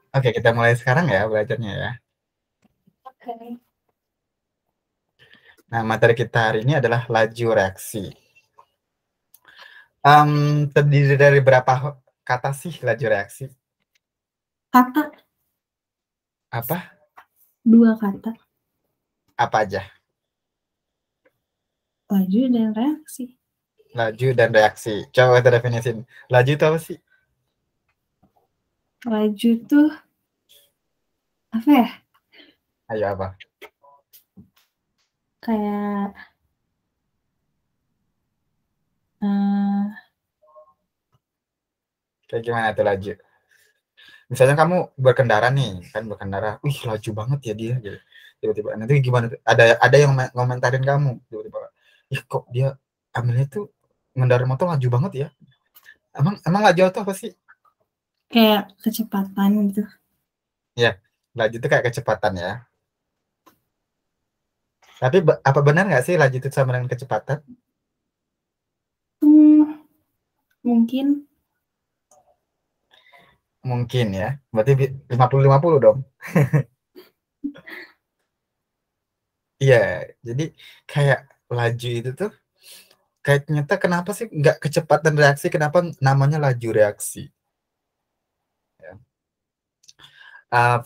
Oke, kita mulai sekarang ya belajarnya ya. Oke. Nah, materi kita hari ini adalah laju reaksi. Terdiri dari berapa kata sih laju reaksi? Kata, Apa? 2 kata. Apa aja? Laju dan reaksi. Laju dan reaksi. Coba kita definisin. Laju itu apa sih? Laju tuh apa ya? Ayo apa? Kayak eh Kayak gimana tuh laju? Misalnya kamu berkendara nih, kan berkendara, wih laju banget ya dia, gitu. Tiba-tiba nanti gimana tuh? Ada yang ngomentarin kamu, tiba-tiba, ih kok dia ambilnya tuh mengendarai motor laju banget ya? Emang laju itu apa sih? kayak kecepatan gitu. Ya, laju itu kayak kecepatan ya. Tapi apa benar nggak sih laju itu sama dengan kecepatan? Mungkin Mungkin ya. Berarti 50-50 dong. Iya, jadi kayak laju itu tuh kayak ternyata kenapa sih nggak kecepatan reaksi, kenapa namanya laju reaksi? Ya.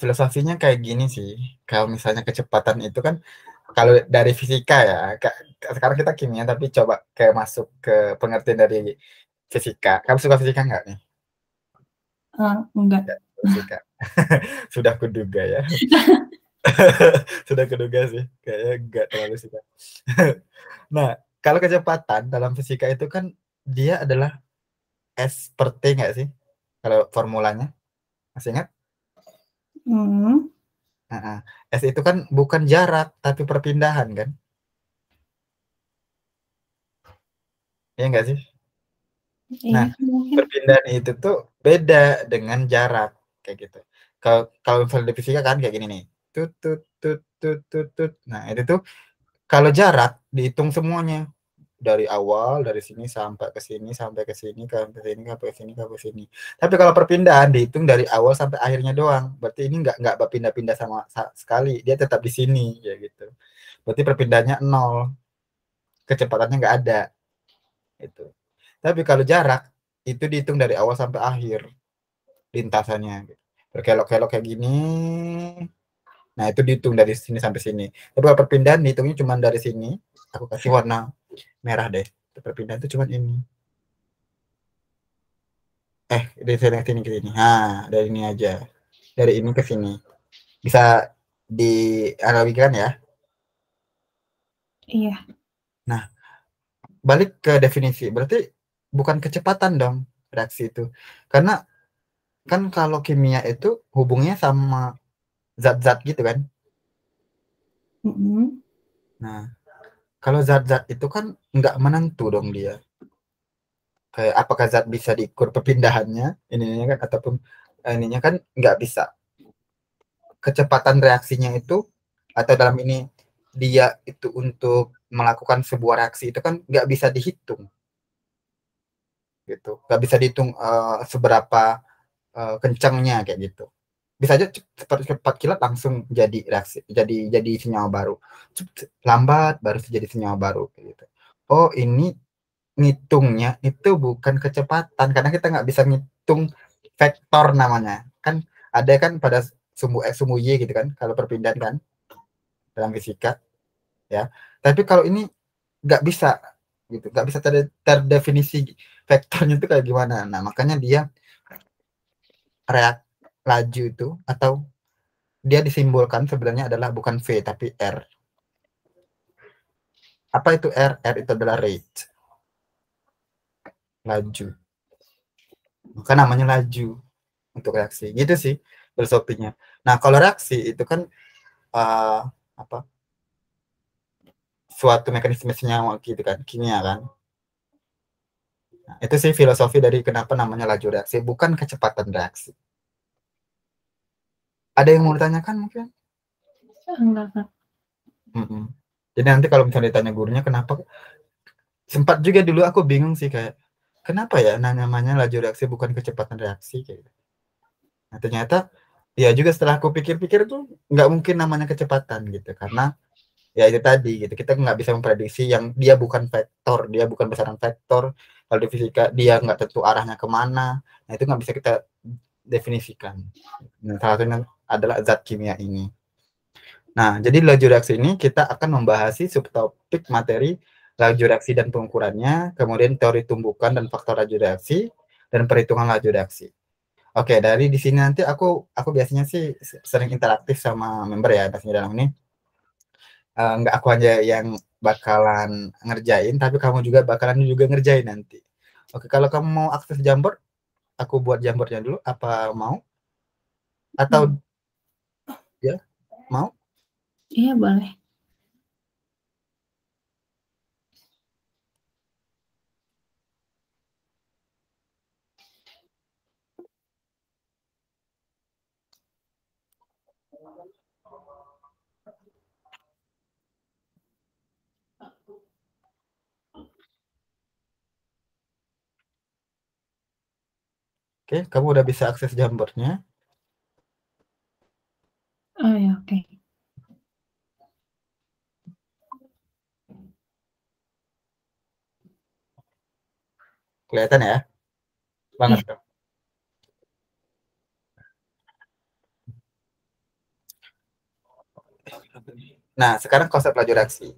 Filosofinya kayak gini sih. Kalau misalnya kecepatan itu kan kalau dari fisika ya, sekarang kita kimia tapi coba kayak masuk ke pengertian dari fisika. Kamu suka fisika nggak nih? enggak. Ya, fisika. Sudah kuduga ya. Sudah kuduga sih. Kayaknya nggak terlalu suka. Nah, kalau kecepatan dalam fisika itu kan dia adalah S per T nggak sih? Kalau formulanya, masih ingat? Hmm, Nah, S itu kan bukan jarak, tapi perpindahan kan? Iya nggak sih? Nah, iya mungkin. perpindahan itu tuh beda dengan jarak kayak gitu. Kalau kalau misalnya di fisika kan kayak gini nih. Tut tut tut tut tut tut. Nah, itu tuh kalau jarak dihitung semuanya dari awal dari sini sampai ke sini sampai ke sini ke sini sampai ke sini sampai ke sini. Tapi kalau perpindahan dihitung dari awal sampai akhirnya doang. Berarti ini nggak berpindah-pindah sama sekali. Dia tetap di sini ya gitu. Berarti perpindahannya nol, kecepatannya nggak ada itu. Tapi kalau jarak itu dihitung dari awal sampai akhir lintasannya gitu. Berkelok-kelok kayak gini. Nah, itu dihitung dari sini sampai sini. Tapi kalau perpindahan dihitungnya cuma dari sini. Aku kasih warna merah deh. Perpindahan itu cuma ini. Dari sini ke sini ke sini. Nah, dari ini aja. Dari ini ke sini. Bisa dianalogikan ya. Iya. Nah, balik ke definisi. Berarti bukan kecepatan dong reaksi itu. Karena kan kalau kimia itu hubungnya sama zat-zat gitu kan. Mm-mm. Nah, kalau zat-zat itu kan nggak menentu dong dia. Kayak apakah zat bisa diukur perpindahannya, ininya kan, ataupun ininya kan nggak bisa. Kecepatan reaksinya itu, atau dalam ini dia itu untuk melakukan sebuah reaksi itu kan nggak bisa dihitung gitu. Nggak bisa dihitung seberapa kencangnya kayak gitu. Bisa aja seperti cepat kilat langsung jadi reaksi, jadi senyawa baru. Lambat baru jadi senyawa baru kayak gitu. Oh, ini ngitungnya itu bukan kecepatan karena kita nggak bisa ngitung vektor namanya kan, ada kan pada sumbu X sumbu Y gitu kan kalau perpindahan kan dalam fisika ya. Tapi kalau ini nggak bisa gitu, nggak bisa terdefinisi vektornya itu kayak gimana. Nah, makanya dia reak laju itu atau dia disimbolkan sebenarnya adalah bukan V tapi R. Apa itu R? R itu adalah rate, laju. Maka namanya laju untuk reaksi. Gitu sih filosofinya. Nah, kalau reaksi itu kan uh, apa? Suatu mekanisme senyawa gitu kan, kimia kan. Nah, itu sih filosofi dari kenapa namanya laju reaksi, bukan kecepatan reaksi. Ada yang mau ditanyakan mungkin? Enggak, Kak. Mm-mm. Jadi nanti kalau misalnya ditanya gurunya kenapa, sempat juga dulu aku bingung sih kayak kenapa ya namanya laju reaksi bukan kecepatan reaksi kayak gitu. Nah, ternyata Ya juga setelah aku pikir-pikir tuh nggak mungkin namanya kecepatan gitu, karena ya itu tadi gitu, kita nggak bisa memprediksi yang dia bukan vektor, dia bukan besaran vektor. Kalau di fisika dia nggak tentu arahnya kemana, nah itu nggak bisa kita definisikan. Nah, salah satunya adalah zat kimia ini. Nah, jadi laju reaksi ini kita akan membahas subtopik materi laju reaksi dan pengukurannya, kemudian teori tumbukan dan faktor laju reaksi, dan perhitungan laju reaksi. Oke, dari di sini nanti aku biasanya sih sering interaktif sama member ya, biasanya dalam ini. Nggak aku aja yang bakalan ngerjain, tapi kamu juga bakalan juga ngerjain nanti. Oke, kalau kamu mau akses Jamboard, aku buat Jamboardnya dulu. Apa mau? Atau ya mau? Iya, boleh. Oke, kamu udah bisa akses Jamboardnya. Oh ya, oke. Kelihatan ya? Banget Iya. dong. Nah, sekarang konsep laju reaksi.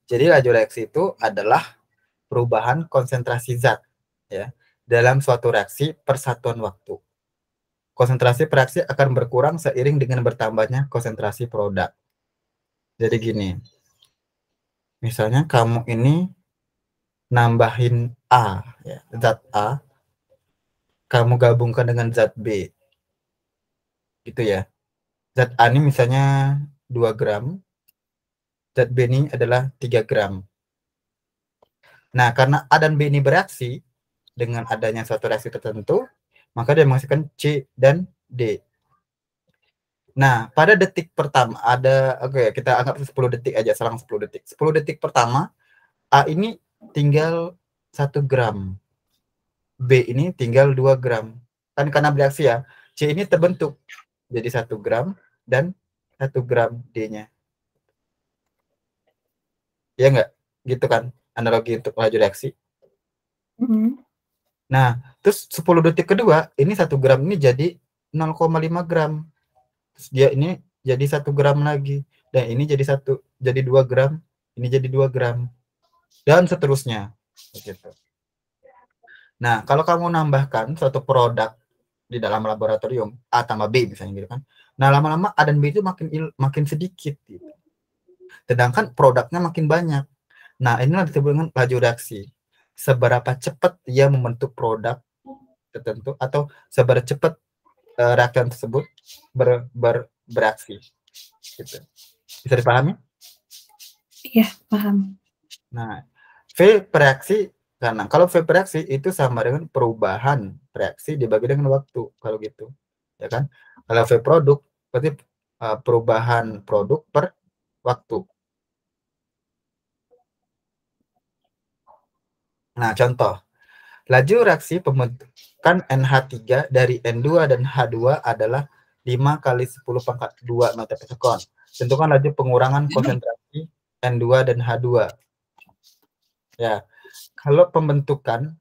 Jadi laju reaksi itu adalah perubahan konsentrasi zat ya dalam suatu reaksi per satuan waktu. Konsentrasi reaksi akan berkurang seiring dengan bertambahnya konsentrasi produk. Jadi gini, misalnya kamu ini nambahin A, ya, zat A, kamu gabungkan dengan zat B, gitu ya. Zat A ini misalnya 2 gram, zat B ini adalah 3 gram. Nah, karena A dan B ini bereaksi dengan adanya suatu reaksi tertentu, maka dia menghasilkan C dan D. Nah, pada detik pertama ada, oke, kita anggap 10 detik aja, selang 10 detik. 10 detik pertama, A ini tinggal 1 gram. B ini tinggal 2 gram. Kan karena bereaksi ya, C ini terbentuk jadi 1 gram dan 1 gram D-nya. Ya enggak? Gitu kan? Analogi untuk laju reaksi. Mm. Nah, terus 10 detik kedua, ini 1 gram ini jadi 0,5 gram. Terus dia ini jadi 1 gram lagi. Dan ini jadi 2 gram, ini jadi 2 gram. Dan seterusnya. Begitu. Nah, kalau kamu nambahkan suatu produk di dalam laboratorium, A tambah B misalnya gitu kan. Nah, lama-lama A dan B itu makin sedikit gitu. Sedangkan produknya makin banyak. Nah, inilah disebut dengan laju reaksi. Seberapa cepat dia membentuk produk tertentu atau seberapa cepat reaksian tersebut bereaksi. Gitu. Bisa dipahami? Iya, paham. Nah, V reaksi, karena kalau V reaksi itu sama dengan perubahan reaksi dibagi dengan waktu, kalau gitu, ya kan? Kalau V produk berarti perubahan produk per waktu. Nah, contoh, laju reaksi pembentukan NH3 dari N2 dan H2 adalah 5 kali 10 pangkat 2 meter per sekon. Tentukan laju pengurangan konsentrasi N2 dan H2. Ya, kalau pembentukan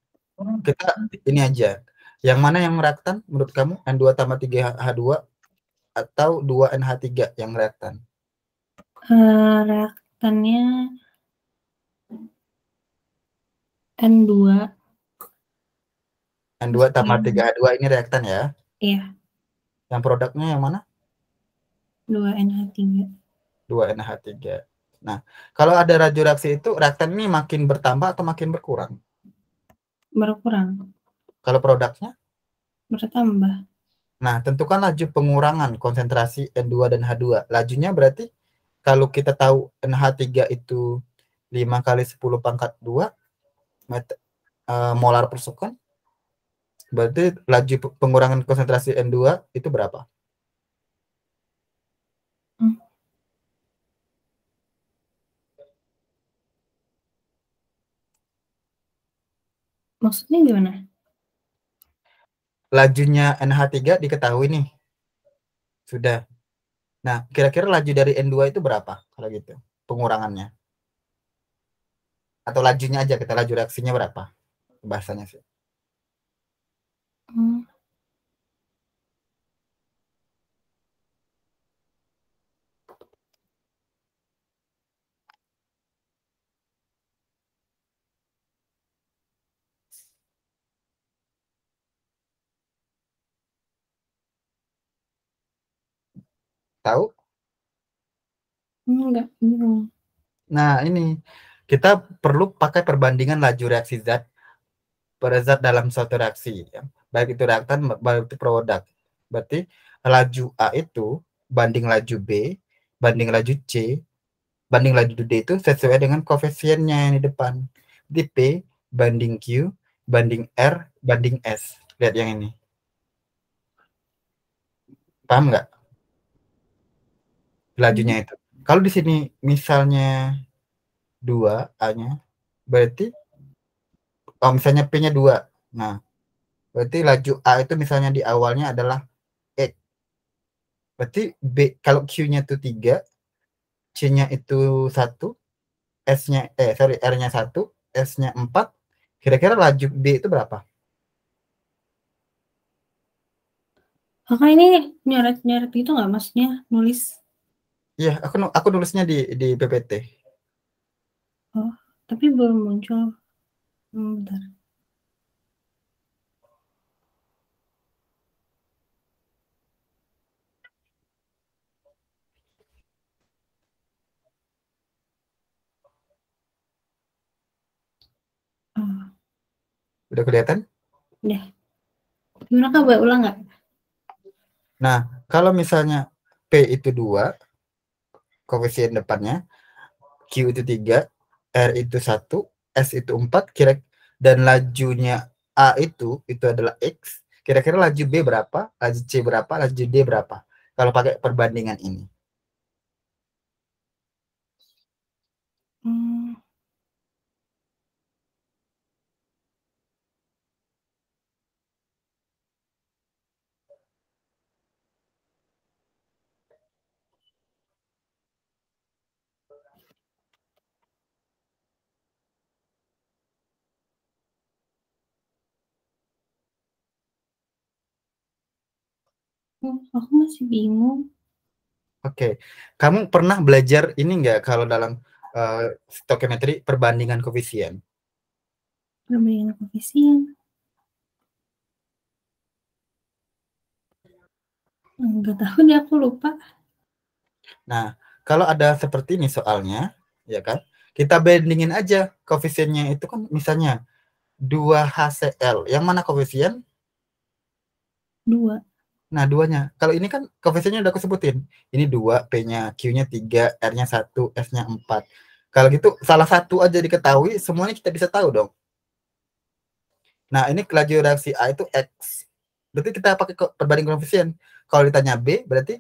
kita ini aja. Yang mana yang reaktan menurut kamu? N2 tambah 3H2 atau 2NH3 yang reaktan? Reaktannya N2. N2 tambah 3H2 ini reaktan ya. Iya. Yang produknya yang mana? 2NH3. 2NH3. Nah, kalau ada laju reaksi itu reaktan ini makin bertambah atau makin berkurang? Berkurang. Kalau produknya? Bertambah. Nah, tentukan laju pengurangan konsentrasi N2 dan H2. Lajunya berarti kalau kita tahu NH3 itu 5 kali 10 pangkat 2 molar per sekon, berarti laju pengurangan konsentrasi N2 itu berapa? Maksudnya gimana? Lajunya NH3 diketahui nih. Sudah. Nah, kira-kira laju dari N2 itu berapa kalau gitu? Pengurangannya. Atau lajunya aja, kita laju reaksinya berapa? Bahasanya sih. Hmm. Tahu? Enggak, bingung. Nah, ini kita perlu pakai perbandingan laju reaksi zat per zat dalam suatu reaksi, ya. Baik itu reaktan, baik itu produk. Berarti laju A itu banding laju B, banding laju C, banding laju D itu sesuai dengan koefisiennya yang di depan. Di P banding Q, banding R, banding S. Lihat yang ini. Paham nggak? Lajunya itu. Kalau di sini misalnya 2 A-nya, berarti misalnya P-nya 2. Nah, berarti laju A itu misalnya di awalnya adalah X. Berarti B kalau Q-nya itu 3, C-nya itu 1, S-nya R-nya 1, S-nya 4. Kira-kira laju B itu berapa? Kakak ini nyoret-nyoret itu nggak, maksudnya nulis? Iya, aku nulisnya di PPT. Oh, tapi belum muncul. Bentar. Oh, Udah kelihatan? deh. Gimana Kak, boleh ulang nggak? Nah, kalau misalnya P itu 2, koefisien depannya, Q itu 3, R itu 1, S itu 4, dan lajunya A itu adalah X. Kira-kira laju B berapa? Laju C berapa? Laju D berapa? Kalau pakai perbandingan ini. Hmm, aku masih bingung. Oke, kamu pernah belajar ini nggak kalau dalam stoichiometry perbandingan koefisien? Perbandingan koefisien. Enggak tahu deh, aku lupa. Nah, kalau ada seperti ini soalnya, ya kan? Kita bandingin aja koefisiennya itu kan misalnya 2HCl. Yang mana koefisien? 2. Nah, duanya. Kalau ini kan koefisiennya udah aku sebutin. Ini 2, P-nya, Q-nya 3, R-nya 1, S-nya 4. Kalau gitu salah satu aja diketahui, semuanya kita bisa tahu dong. Nah, ini laju reaksi A itu X. Berarti kita pakai perbandingan koefisien. Kalau ditanya B, berarti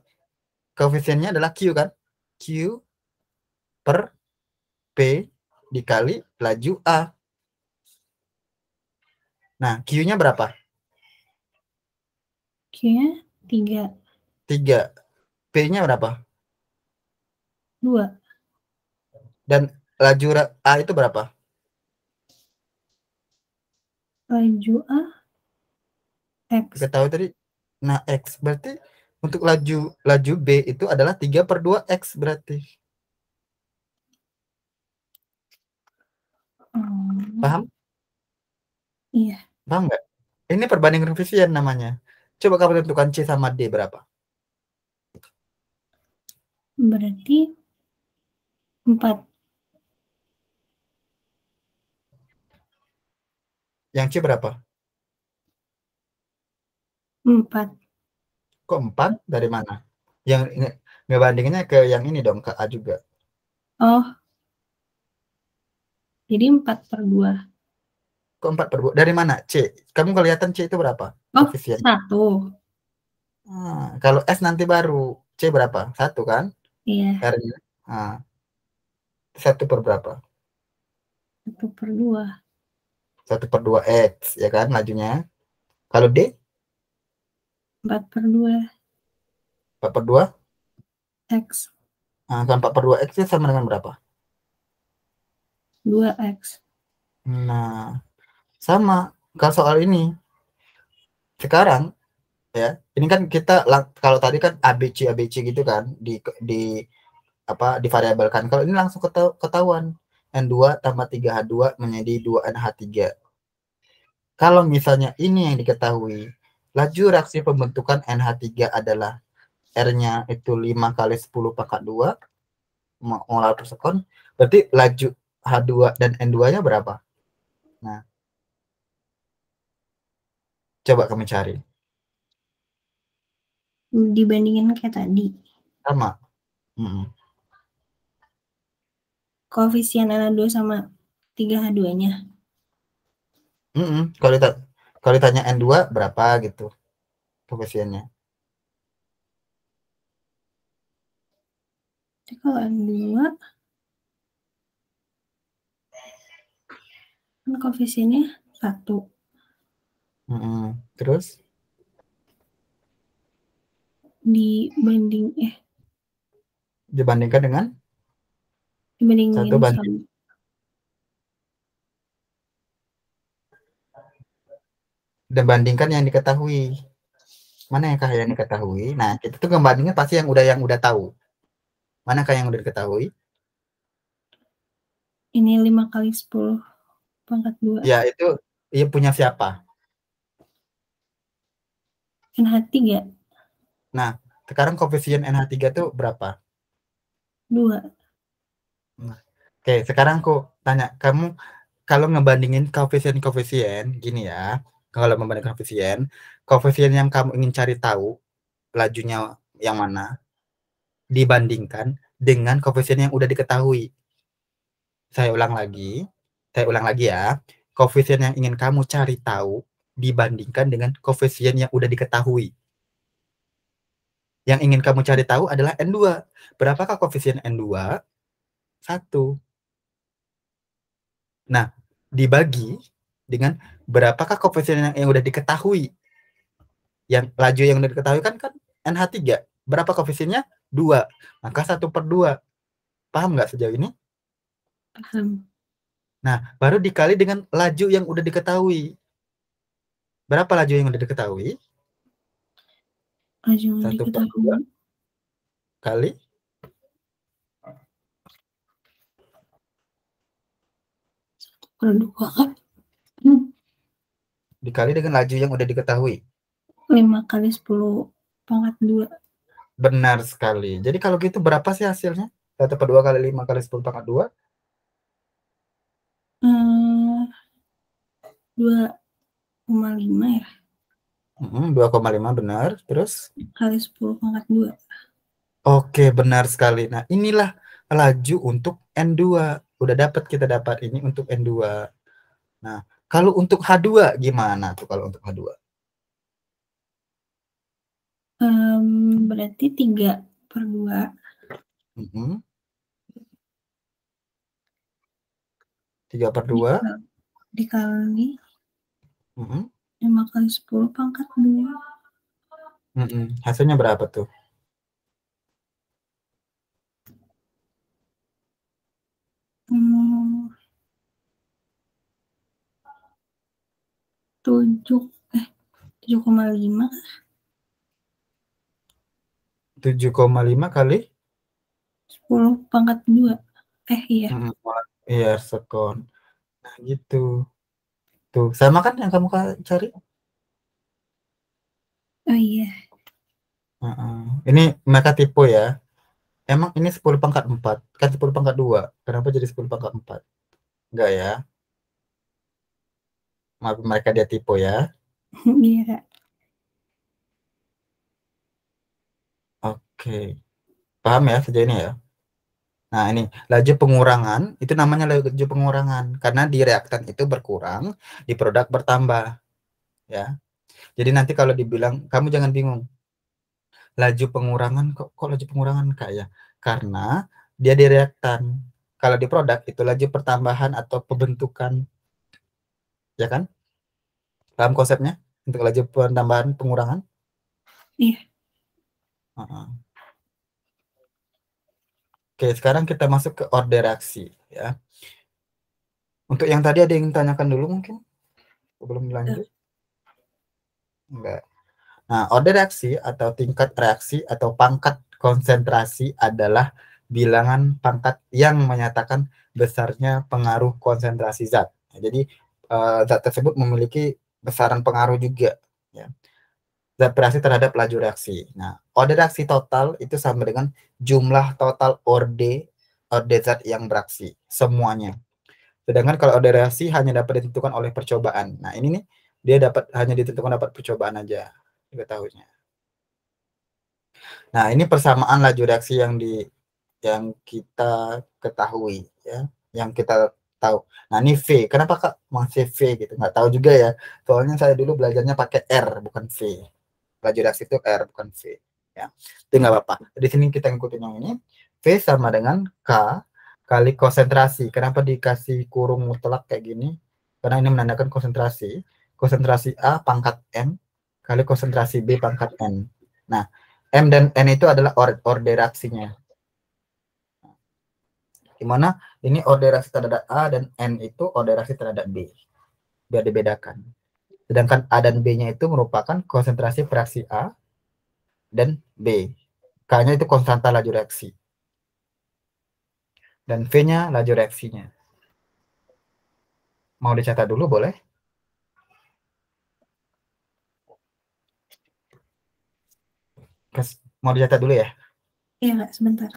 koefisiennya adalah Q kan? Q per P dikali laju A. Nah, Q-nya berapa? Q-nya 3. 3. P-nya berapa? 2. Dan laju A itu berapa? Laju A, Kita X. tahu tadi. Nah, X. Berarti untuk laju B itu adalah 3/2 X berarti. Paham? Iya, Paham nggak? Ini perbandingan koefisien namanya. Coba kamu tentukan C sama D berapa? berarti 4. Yang C berapa? 4. Kok 4? Dari mana? Yang ngebandinginnya ke yang ini dong, ke A juga. Oh, jadi 4/2. Kok 4/2? Dari mana? C. Kamu kelihatan C itu berapa? Oh, Koefisien. 1. Kalau S nanti baru. C berapa? 1 kan? Iya, R-nya. Nah, 1 per berapa? 1/2. 1/2 X, ya kan lajunya. Kalau D? 4/2. 4/2? X. Nah, kan 4/2 X itu sama dengan berapa? 2X. Nah, sama. Kalau soal ini, sekarang ya, ini kan kita kalau tadi kan ABC ABC gitu kan di apa divariabelkan. Kalau ini langsung ketahuan N2 tambah 3H2 menjadi 2NH3. Kalau misalnya ini yang diketahui, laju reaksi pembentukan NH3 adalah R-nya itu 5 kali 10 pangkat 2 molar per sekon. Berarti laju H2 dan N2-nya berapa? Nah, coba kamu cari. Dibandingin kayak tadi. Sama. Mm-mm. Koefisien Na2 sama 3H2-nya. Kalau ditanya N2 berapa gitu koefisiennya. Jadi kalau N2 kan koefisiennya 1. Terus dibandingkan dengan 1 dibandingin banding. sama Dan bandingkan yang diketahui. Manakah yang diketahui? Nah, kita tuh ngebandingin pasti yang udah tahu. Manakah yang udah diketahui? ini 5 kali 10 pangkat 2. Ya, itu punya siapa? NH3 Nah, sekarang koefisien NH3 tuh berapa? 2. Nah, oke, sekarang aku tanya, kamu kalau ngebandingin koefisien gini ya, kalau membandingkan koefisien yang kamu ingin cari tahu lajunya yang mana dibandingkan dengan koefisien yang udah diketahui. Saya ulang lagi ya. Koefisien yang ingin kamu cari tahu dibandingkan dengan koefisien yang udah diketahui. Yang ingin kamu cari tahu adalah N2. Berapakah koefisien N2? 1. Nah, dibagi dengan berapakah koefisien yang udah diketahui. Yang laju yang udah diketahui kan NH3. Berapa koefisiennya? 2. Maka 1/2. Paham nggak sejauh ini? Paham. Nah, baru dikali dengan laju yang udah diketahui. Berapa laju yang udah diketahui? Laju yang 1/2 diketahui kali 1/2 kan? dikali dengan laju yang udah diketahui. 5 kali 10 pangkat 2. Benar sekali. Jadi kalau gitu berapa sih hasilnya? 1/2 kali 5 kali 10 pangkat 2? 2,5 ya? 2,5 benar. Terus? Kali 10 pangkat 2. Oke, benar sekali. Nah, inilah laju untuk N2. Kita dapat ini untuk N2. Nah, kalau untuk H2 gimana tuh kalau untuk H2? Berarti 3/2 3/2 dikali 5 kali 10 pangkat 2. Hasilnya berapa tuh? 7,5 7,5 kali 10 pangkat 2. Iya. Iya, sekon. Nah, gitu. Tuh, sama kan yang kamu cari? Oh iya. Ini mereka tipe ya. Emang ini 10/4. Kan 10/2. Kenapa jadi 10/4? Enggak ya. Maaf, mereka dia tipe ya. Iya. Oke. Paham ya sejauh ini ya? Nah, ini laju pengurangan, itu namanya laju pengurangan. Karena di reaktan itu berkurang, di produk bertambah. Ya. Jadi nanti kalau dibilang, kamu jangan bingung. Laju pengurangan, kok laju pengurangan Kak ya? Karena dia di reaktan. Kalau di produk itu laju pertambahan atau pembentukan. Ya kan? Paham konsepnya? Untuk laju penambahan pengurangan? Iya. Oke, sekarang kita masuk ke order reaksi ya. Untuk yang tadi ada yang tanyakan dulu mungkin sebelum lanjut? Enggak. Nah, order reaksi atau tingkat reaksi atau pangkat konsentrasi adalah bilangan pangkat yang menyatakan besarnya pengaruh konsentrasi zat. Jadi zat tersebut memiliki besaran pengaruh juga ya. Zat bereaksi terhadap laju reaksi. Nah, order reaksi total itu sama dengan jumlah total orde zat yang bereaksi semuanya. Sedangkan kalau order reaksi hanya dapat ditentukan oleh percobaan. Nah, ini nih dia hanya ditentukan dapat percobaan aja diketahuinya. Nah, ini persamaan laju reaksi yang kita ketahui ya, yang kita tahu. Nah, ini V. Kenapa Kak masih V gitu? Nggak tahu juga ya. Soalnya saya dulu belajarnya pakai R bukan V. Laju reaksi itu R bukan V. Ya, itu nggak apa-apa. Di sini kita ngikutin yang ini. V sama dengan K kali konsentrasi. Kenapa dikasih kurung mutlak kayak gini? Karena ini menandakan konsentrasi. Konsentrasi A pangkat M kali konsentrasi B pangkat N. Nah, M dan N itu adalah order reaksinya. Dimana ini order reaksi terhadap A dan N itu order reaksi terhadap B. Biar dibedakan. Sedangkan A dan B-nya itu merupakan konsentrasi reaksi A dan B. K-nya itu konstanta laju reaksi. Dan V-nya laju reaksinya. Mau dicatat dulu boleh? Mau dicatat dulu ya? Iya, Kak, sebentar.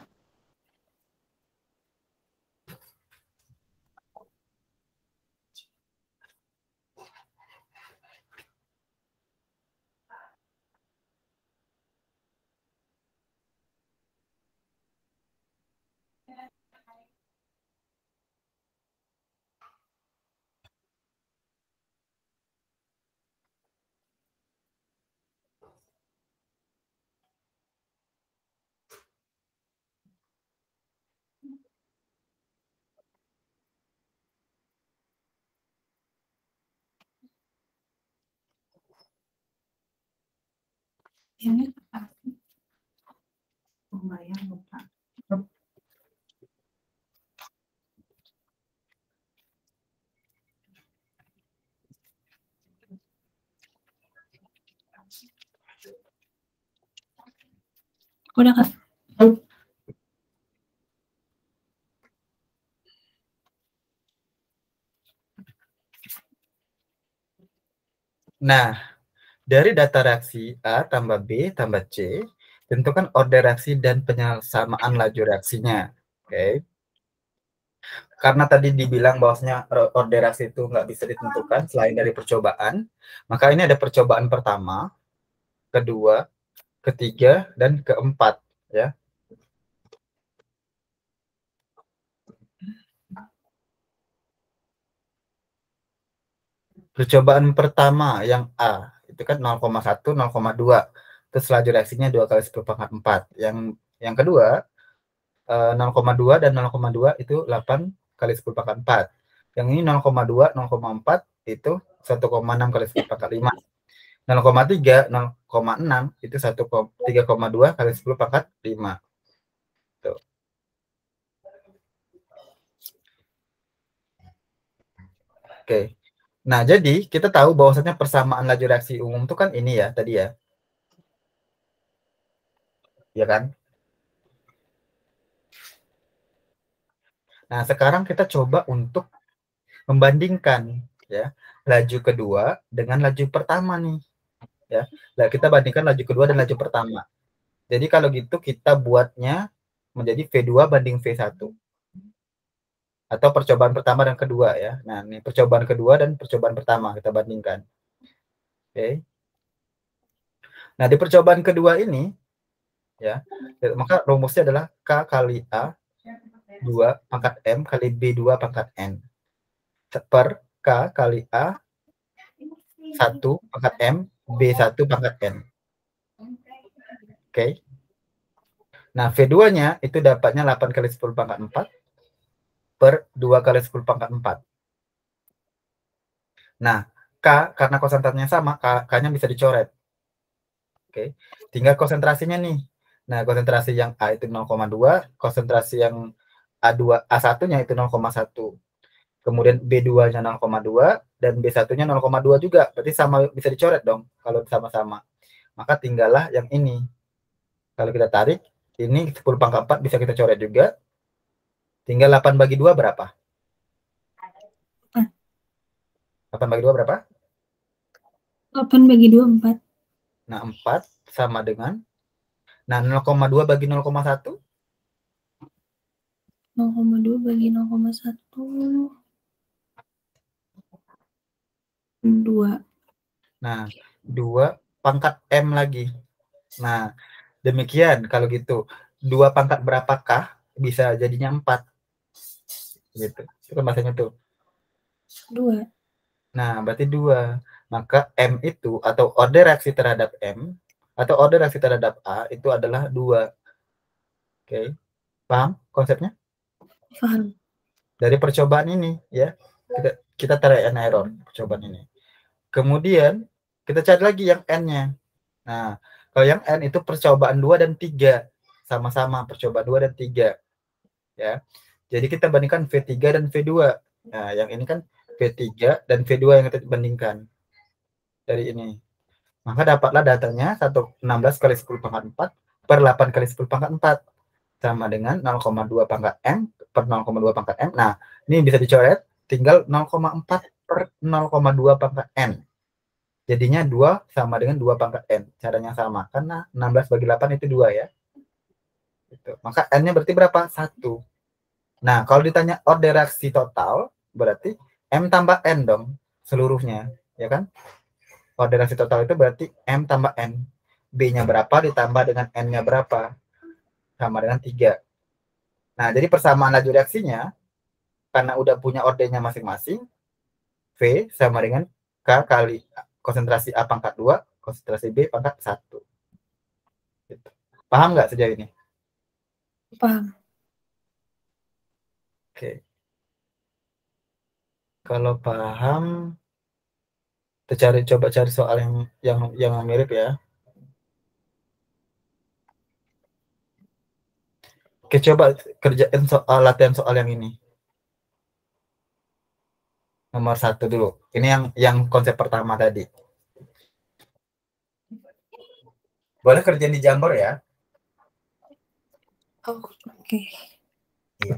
Ini lumayan lupa. Udah, Kak. Nah, dari data reaksi A tambah B tambah C, tentukan order reaksi dan penyamaan laju reaksinya. Oke. Karena tadi dibilang bahwasanya order reaksi itu nggak bisa ditentukan selain dari percobaan, maka ini ada percobaan pertama, kedua, ketiga, dan keempat. Ya. Percobaan pertama yang A, itu kan 0,1, 0,2. Terus laju reaksinya 2 kali 10 pangkat 4. Yang kedua, 0,2 dan 0,2 itu 8 kali 10 pangkat 4. Yang ini 0,2, 0,4 itu 1,6 kali 10 pangkat 5. 0,3, 0,6 itu 3,2 kali 10 pangkat 5. Tuh. Oke. Nah, jadi kita tahu bahwasanya persamaan laju reaksi umum itu kan ini ya, tadi ya. Ya kan? Nah, sekarang kita coba untuk membandingkan ya laju kedua dengan laju pertama nih ya. Nah, kita bandingkan laju kedua dan laju pertama. Jadi kalau gitu kita buatnya menjadi V2 banding V1 atau percobaan pertama dan kedua ya. Nah, ini percobaan kedua dan percobaan pertama kita bandingkan. Oke. Nah, di percobaan kedua ini ya, maka rumusnya adalah K kali A 2 pangkat M kali B2 pangkat N per K kali A 1 pangkat M B1 pangkat N. Oke. Nah, V2-nya itu dapatnya 8 kali 10 pangkat 4 per 2 kali 10 pangkat 4. Nah, K karena konsentrasinya sama, K-nya bisa dicoret. Oke. Tinggal konsentrasinya nih. Nah, konsentrasi yang A itu 0,2, konsentrasi yang A1-nya itu 0,1. Kemudian B2-nya 0,2 dan B1-nya 0,2 juga. Berarti sama, bisa dicoret dong kalau sama-sama. Maka tinggallah yang ini. Kalau kita tarik, ini 10 pangkat 4 bisa kita coret juga. Tinggal 8 bagi 2 berapa? 8 bagi 2 berapa? 8 bagi 2, 4. Nah, 4 sama dengan, nah 0,2 bagi 0,1? 0,2 bagi 0,1. 2. Nah, 2 pangkat M lagi. Nah, demikian kalau gitu. 2 pangkat berapakah? Bisa jadinya 4. Gitu. Itu kan bahasanya tuh. 2. Nah, berarti 2. Maka M itu, atau order reaksi terhadap M, atau order reaksi terhadap A, itu adalah 2. Oke. Paham konsepnya? Paham. Dari percobaan ini, ya. Kita try and error percobaan ini. Kemudian, kita cari lagi yang N-nya. Nah, kalau yang N itu percobaan 2 dan 3. Sama-sama percobaan 2 dan 3. Ya. Jadi kita bandingkan V3 dan V2. Nah, yang ini kan V3 dan V2 yang kita bandingkan dari ini. Maka dapatlah datanya 16 kali 10 pangkat 4 per 8 kali 10 pangkat 4 sama dengan 0,2 pangkat M per 0,2 pangkat M. Nah, ini bisa dicoret, tinggal 0,4 per 0,2 pangkat N. Jadinya 2 sama dengan 2 pangkat N. Caranya sama, karena 16 bagi 8 itu 2 ya. Gitu. Maka N-nya berarti berapa? 1. Nah, kalau ditanya order reaksi total, berarti M tambah N dong, seluruhnya. Ya kan? Order reaksi total itu berarti M tambah N. B-nya berapa ditambah dengan N-nya berapa? Sama dengan 3. Nah, jadi persamaan laju reaksinya, karena udah punya ordernya masing-masing, V sama dengan K kali konsentrasi A pangkat 2, konsentrasi B pangkat 1. Gitu. Paham nggak sejauh ini? Paham. Oke. Kalau paham, kita coba cari soal yang mirip ya. Oke, coba kerjain soal latihan soal yang ini. Nomor 1 dulu. Ini yang konsep pertama tadi. Boleh kerjain di Jamboard ya. Oh, oke. Iya.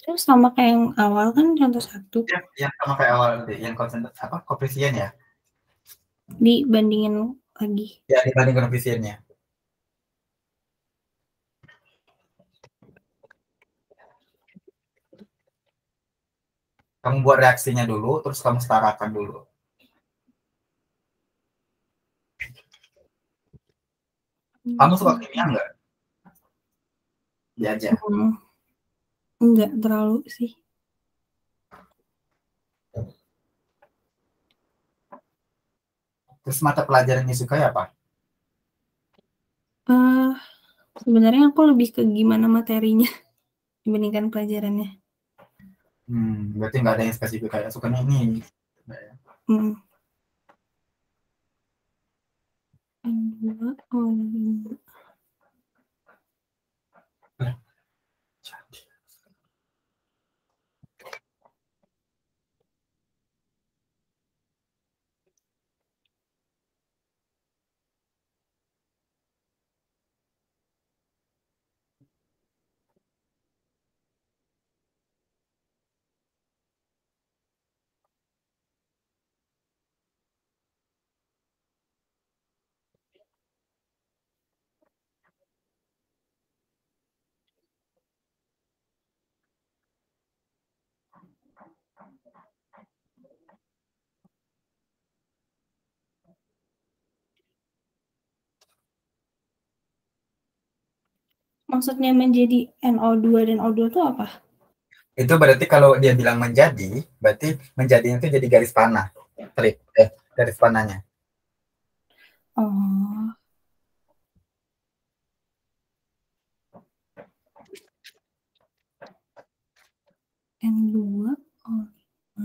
Itu sama kayak yang awal kan, contoh 1. Yang sama kayak awal tadi, yang koefisien ya. Dibandingin lagi. Ya, dibanding koefisiennya. Kamu buat reaksinya dulu, terus kamu setarakan dulu. Kamu suka kimia nggak? Ya aja. Enggak terlalu sih. Terus mata pelajaran yang disukai apa? Sebenarnya aku lebih ke gimana materinya dibandingkan pelajarannya. Berarti nggak ada yang spesifik kayak sukanya ini. Hmm. Dua, oh, maksudnya menjadi NO2 dan O2 itu apa? Itu berarti kalau dia bilang menjadi, berarti menjadinya itu jadi garis panah. Garis panahnya. Oh. N2 O5.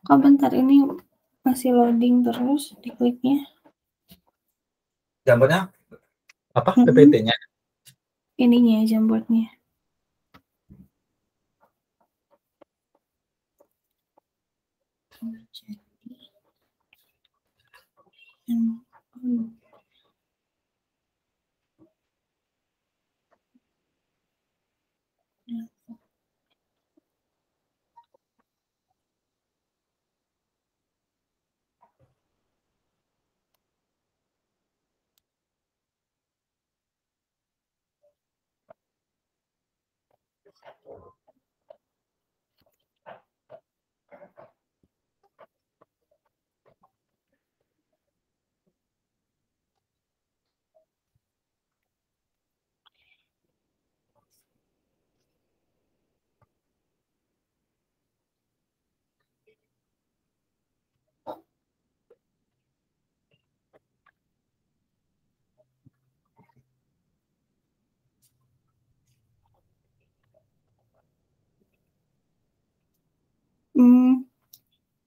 Kok bentar ini masih loading terus di kliknya. Jambornya apa? PPT-nya. Ininya jambornya.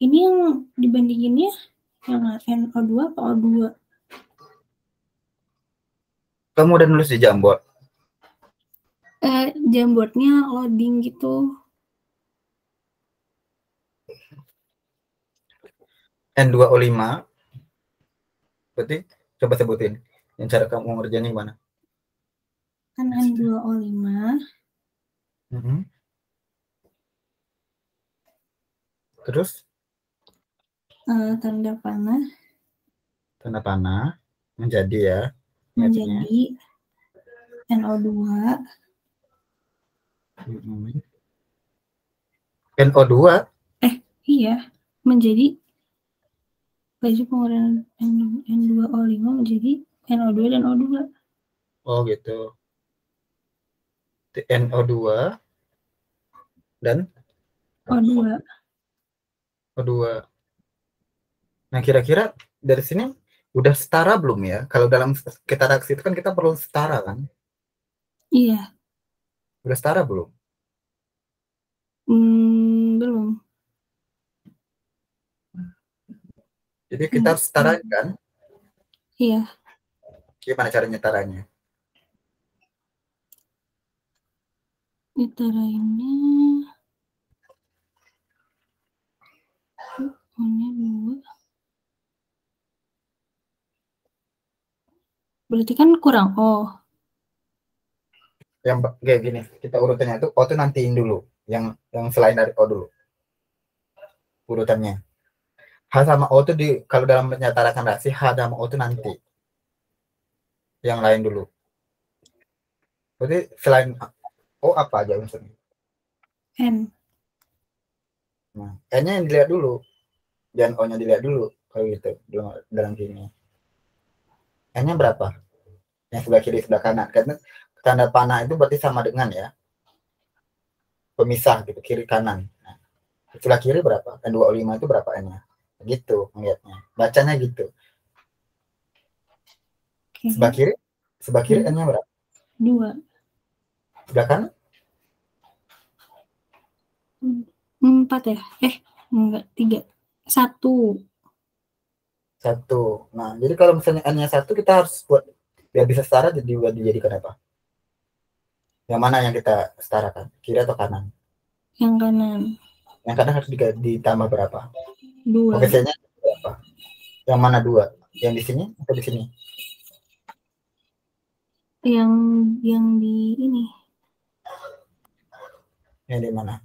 Jadi ini yang dibandinginnya yang NO2 atau O2? Kamu udah nulis di Jamboard? Jamboardnya loading gitu. N2O5. Berarti coba sebutin. Yang cara kamu ngerjainnya gimana? Kan N2O5. Terus? Tanda panah. Tanda panah. Menjadi ya. Menjadi NO2. NO2? Iya. Menjadi laju penguraian N2O5 menjadi NO2 dan O2. Oh gitu. NO2 dan O2. O2. Nah, kira-kira dari sini udah setara belum ya? Kalau dalam kita reaksi itu kan kita perlu setara kan? Iya. Udah setara belum? Belum. Jadi kita harus setarain kan? Iya. Gimana caranya nyetarainnya? Nyetarainnya O-nya 2. Berarti kan kurang O. Yang kayak gini, kita urutannya itu O itu nantiin dulu. Yang selain dari O dulu. Urutannya. H sama O itu kalau dalam menyetarakan reaksi, H sama O itu nanti. Yang lain dulu. Berarti selain O apa aja unsurnya? N. Nah, N-nya yang dilihat dulu. Jangan O-nya dilihat dulu. Kalau gitu, dalam sini. N-nya berapa? Yang sebelah kiri, sebelah kanan. Karena tanda panah itu berarti sama dengan ya. Pemisah gitu, kiri kanan. Nah, sebelah kiri berapa? N2O5 itu berapa N-nya? Gitu, melihatnya. Bacanya gitu. Sebelah kiri N-nya berapa? 2. Sebelah kanan? 4 ya? Enggak, 3. 1. Nah, jadi kalau misalnya N-nya 1, kita harus buat biar bisa setara dijadikan apa? Yang mana yang kita setarakan? Kiri atau kanan? Yang kanan. Yang kanan harus ditambah berapa? 2. Biasanya berapa? Yang mana 2? Yang di sini atau di sini? Yang di ini. Yang di mana?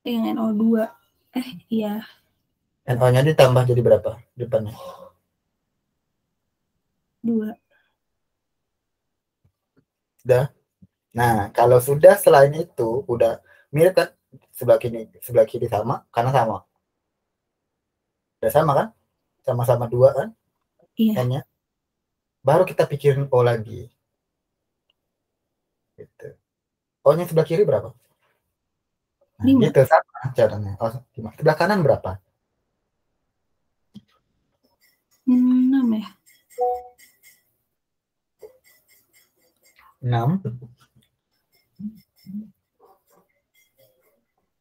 Yang NO2. Iya. NO-nya ditambah jadi berapa depannya? 2. Sudah. Nah, kalau sudah selain itu udah mirip kan, sebelah kiri sama, kanan sama. Udah sama kan? Sama-sama 2 kan? Iya. N-nya. Baru kita pikirin O lagi. Gitu. O-nya sebelah kiri berapa? Nah, 5. gitu sama caranya. Oh, sebelah kanan berapa? 6 ya? 6.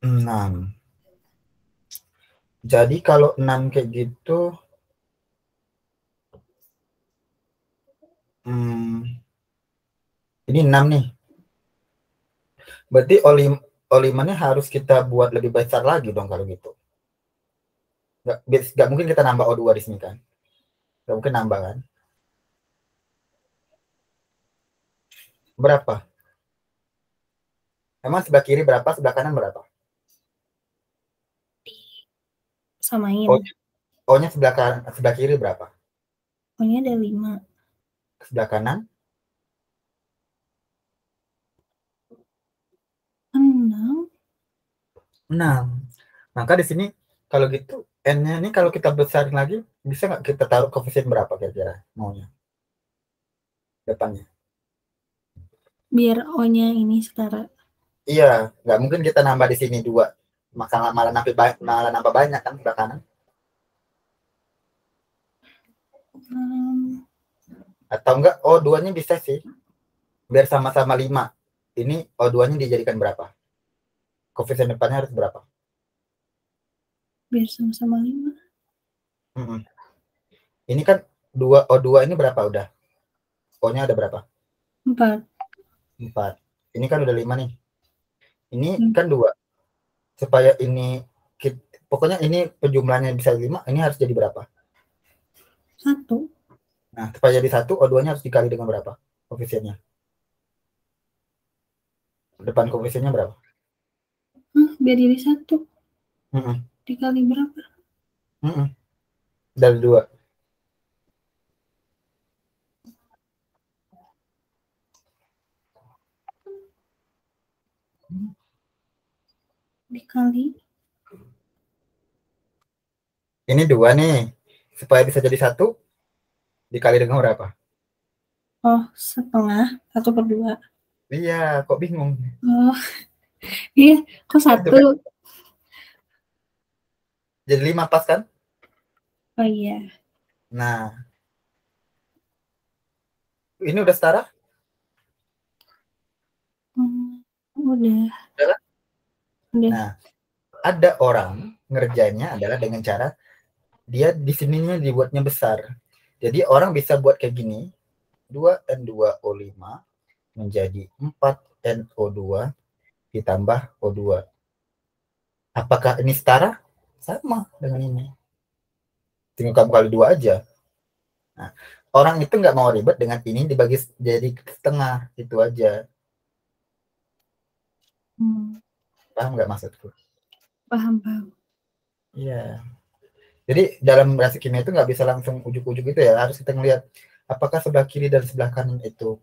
6. Jadi kalau 6 kayak gitu, ini 6 nih. Berarti O5-nya harus kita buat lebih besar lagi dong kalau gitu. Nggak mungkin kita nambah O2 di sini kan. Nggak mungkin nambah kan. Berapa? Emang sebelah kiri berapa, sebelah kanan berapa? Samain. O-nya sebelah kiri berapa? O-nya ada 5. Sebelah kanan? 6. 6. Maka di sini kalau gitu N-nya ini kalau kita besarin lagi, bisa nggak kita taruh koefisien berapa kira-kira maunya? Depannya. Biar O-nya ini setara. Iya, nggak mungkin kita nambah di sini 2. Malah nambah banyak kan sebelah kanan. Atau enggak O2-nya bisa sih. Biar sama-sama 5. Ini O2-nya dijadikan berapa? Koefisien depannya harus berapa? Biar sama-sama 5. Ini kan O2 ini berapa udah? O-nya ada berapa? 4. 4. Ini kan udah 5 nih. Ini kan 2. Supaya ini pokoknya ini penjumlahnya bisa 5, ini harus jadi berapa? 1. Nah, supaya jadi 1, O2-nya harus dikali dengan berapa? Koefisiennya. Depan koefisiennya berapa? Biar jadi 1. Mm-mm. Dikali berapa? Dari 2. Dikali. Ini 2 nih. Supaya bisa jadi 1, dikali dengan berapa? Oh, setengah. 1/2. Iya, kok bingung? Oh, iya. Kok 1? Kan? Jadi 5 pas kan? Oh iya. Nah, ini udah setara? Udah. Udah. Udah. Nah, ada orang ngerjainnya adalah dengan cara dia di sininya dibuatnya besar. Jadi orang bisa buat kayak gini, 2N2O5 menjadi 4NO2 ditambah O2. Apakah ini setara? Sama dengan ini. Tinggal kamu kali 2 aja. Nah, orang itu nggak mau ribet dengan ini dibagi jadi setengah, itu aja. Paham nggak maksudku? Paham, paham. Iya. Jadi dalam reaksi kimia itu nggak bisa langsung ujuk-ujuk itu ya, harus kita ngelihat apakah sebelah kiri dan sebelah kanan itu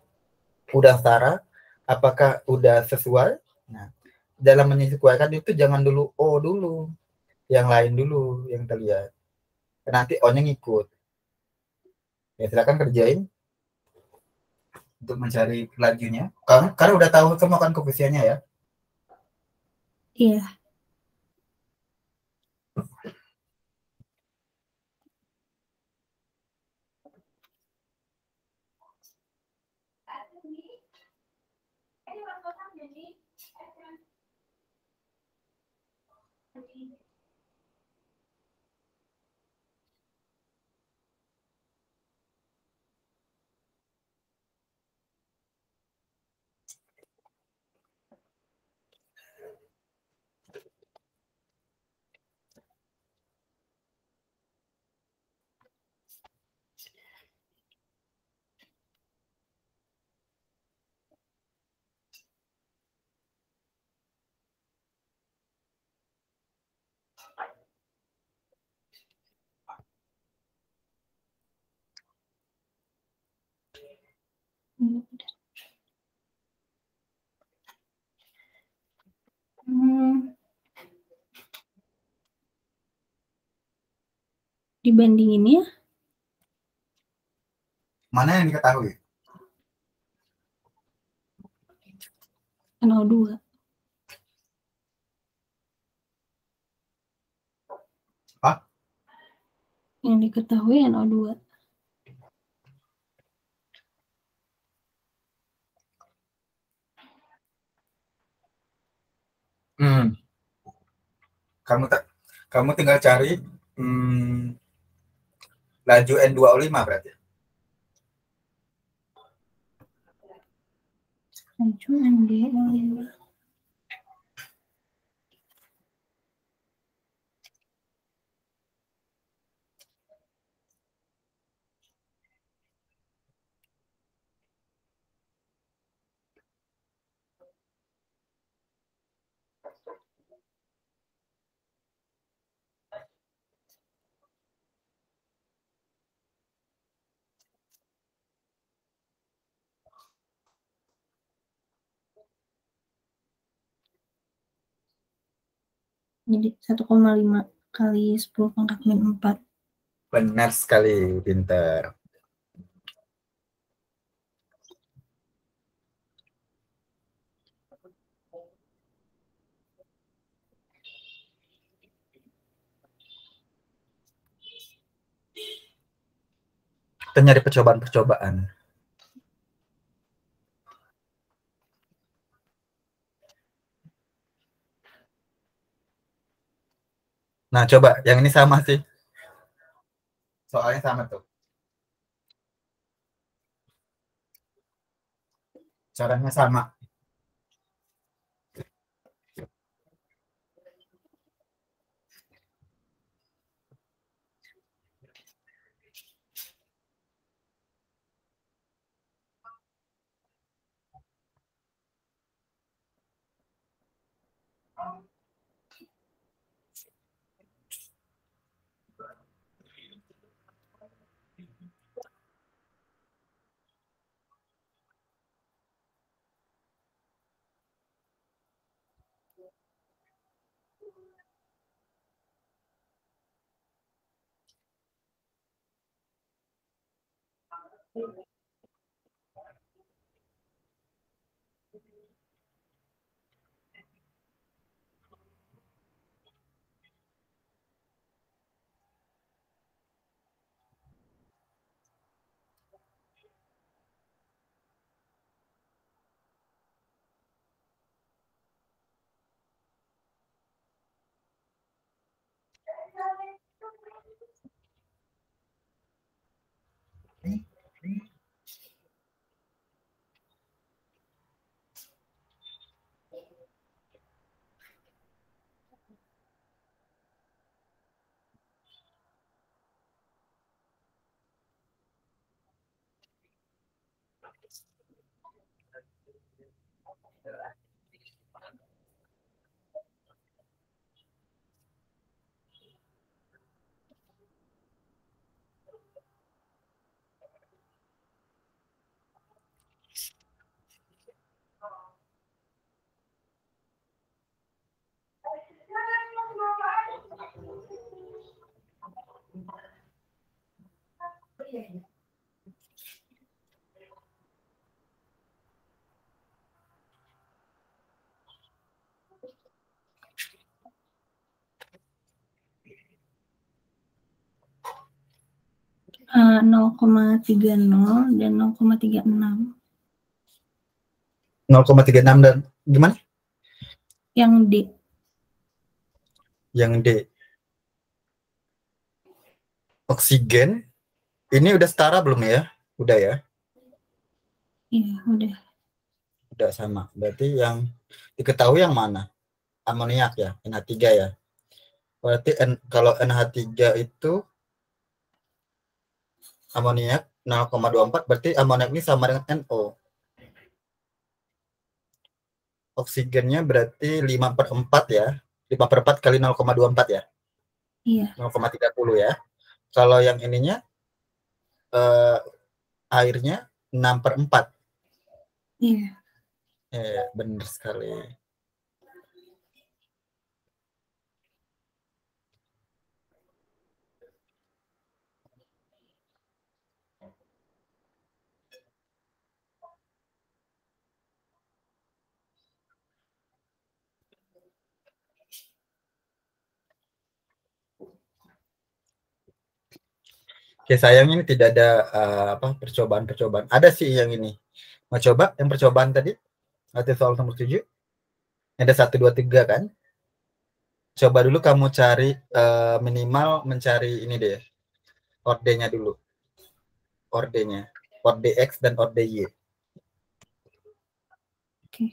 udah setara, apakah udah sesuai. Nah, dalam menyesuaikan itu jangan dulu O dulu, yang lain dulu yang terlihat. Nanti O-nya ngikut. Ya silakan kerjain untuk mencari lajunya. Karena udah tahu semua kan koefisiennya ya. Iya. Dibandinginnya Mana yang diketahui? NO2. Ah? Yang diketahui NO2. Hmm. Kamu tinggal cari hmm, laju N2O5 berarti. Laju NDO5. Jadi 1,5 kali 10⁻⁴. Benar sekali, pinter. Kita nyari percobaan-percobaan. Nah, coba yang ini sama sih. Soalnya sama tuh. Caranya sama. Uh, 0,30 dan 0,36. 0,36 dan gimana? Yang D. Yang D. Oksigen. Ini udah setara belum ya? Udah ya? Iya, udah. Udah sama. Berarti yang diketahui yang mana? Amoniak ya, NH3 ya. Berarti kalau NH3 itu amoniak 0,24, berarti amoniak ini sama dengan NO. Oksigennya berarti 5/4 ya. 5/4 kali 0,24 ya. Iya. 0,30 ya. Kalau yang ininya eh, airnya 6/4. Iya. Benar sekali. Oke, sayang ini tidak ada percobaan-percobaan. Ada sih yang ini. Mau coba yang percobaan tadi? Nanti soal nomor 7. Ada 1, 2, 3 kan? Coba dulu kamu cari minimal mencari ini deh. Ordenya dulu. Ordenya. Orde X dan orde Y. Oke.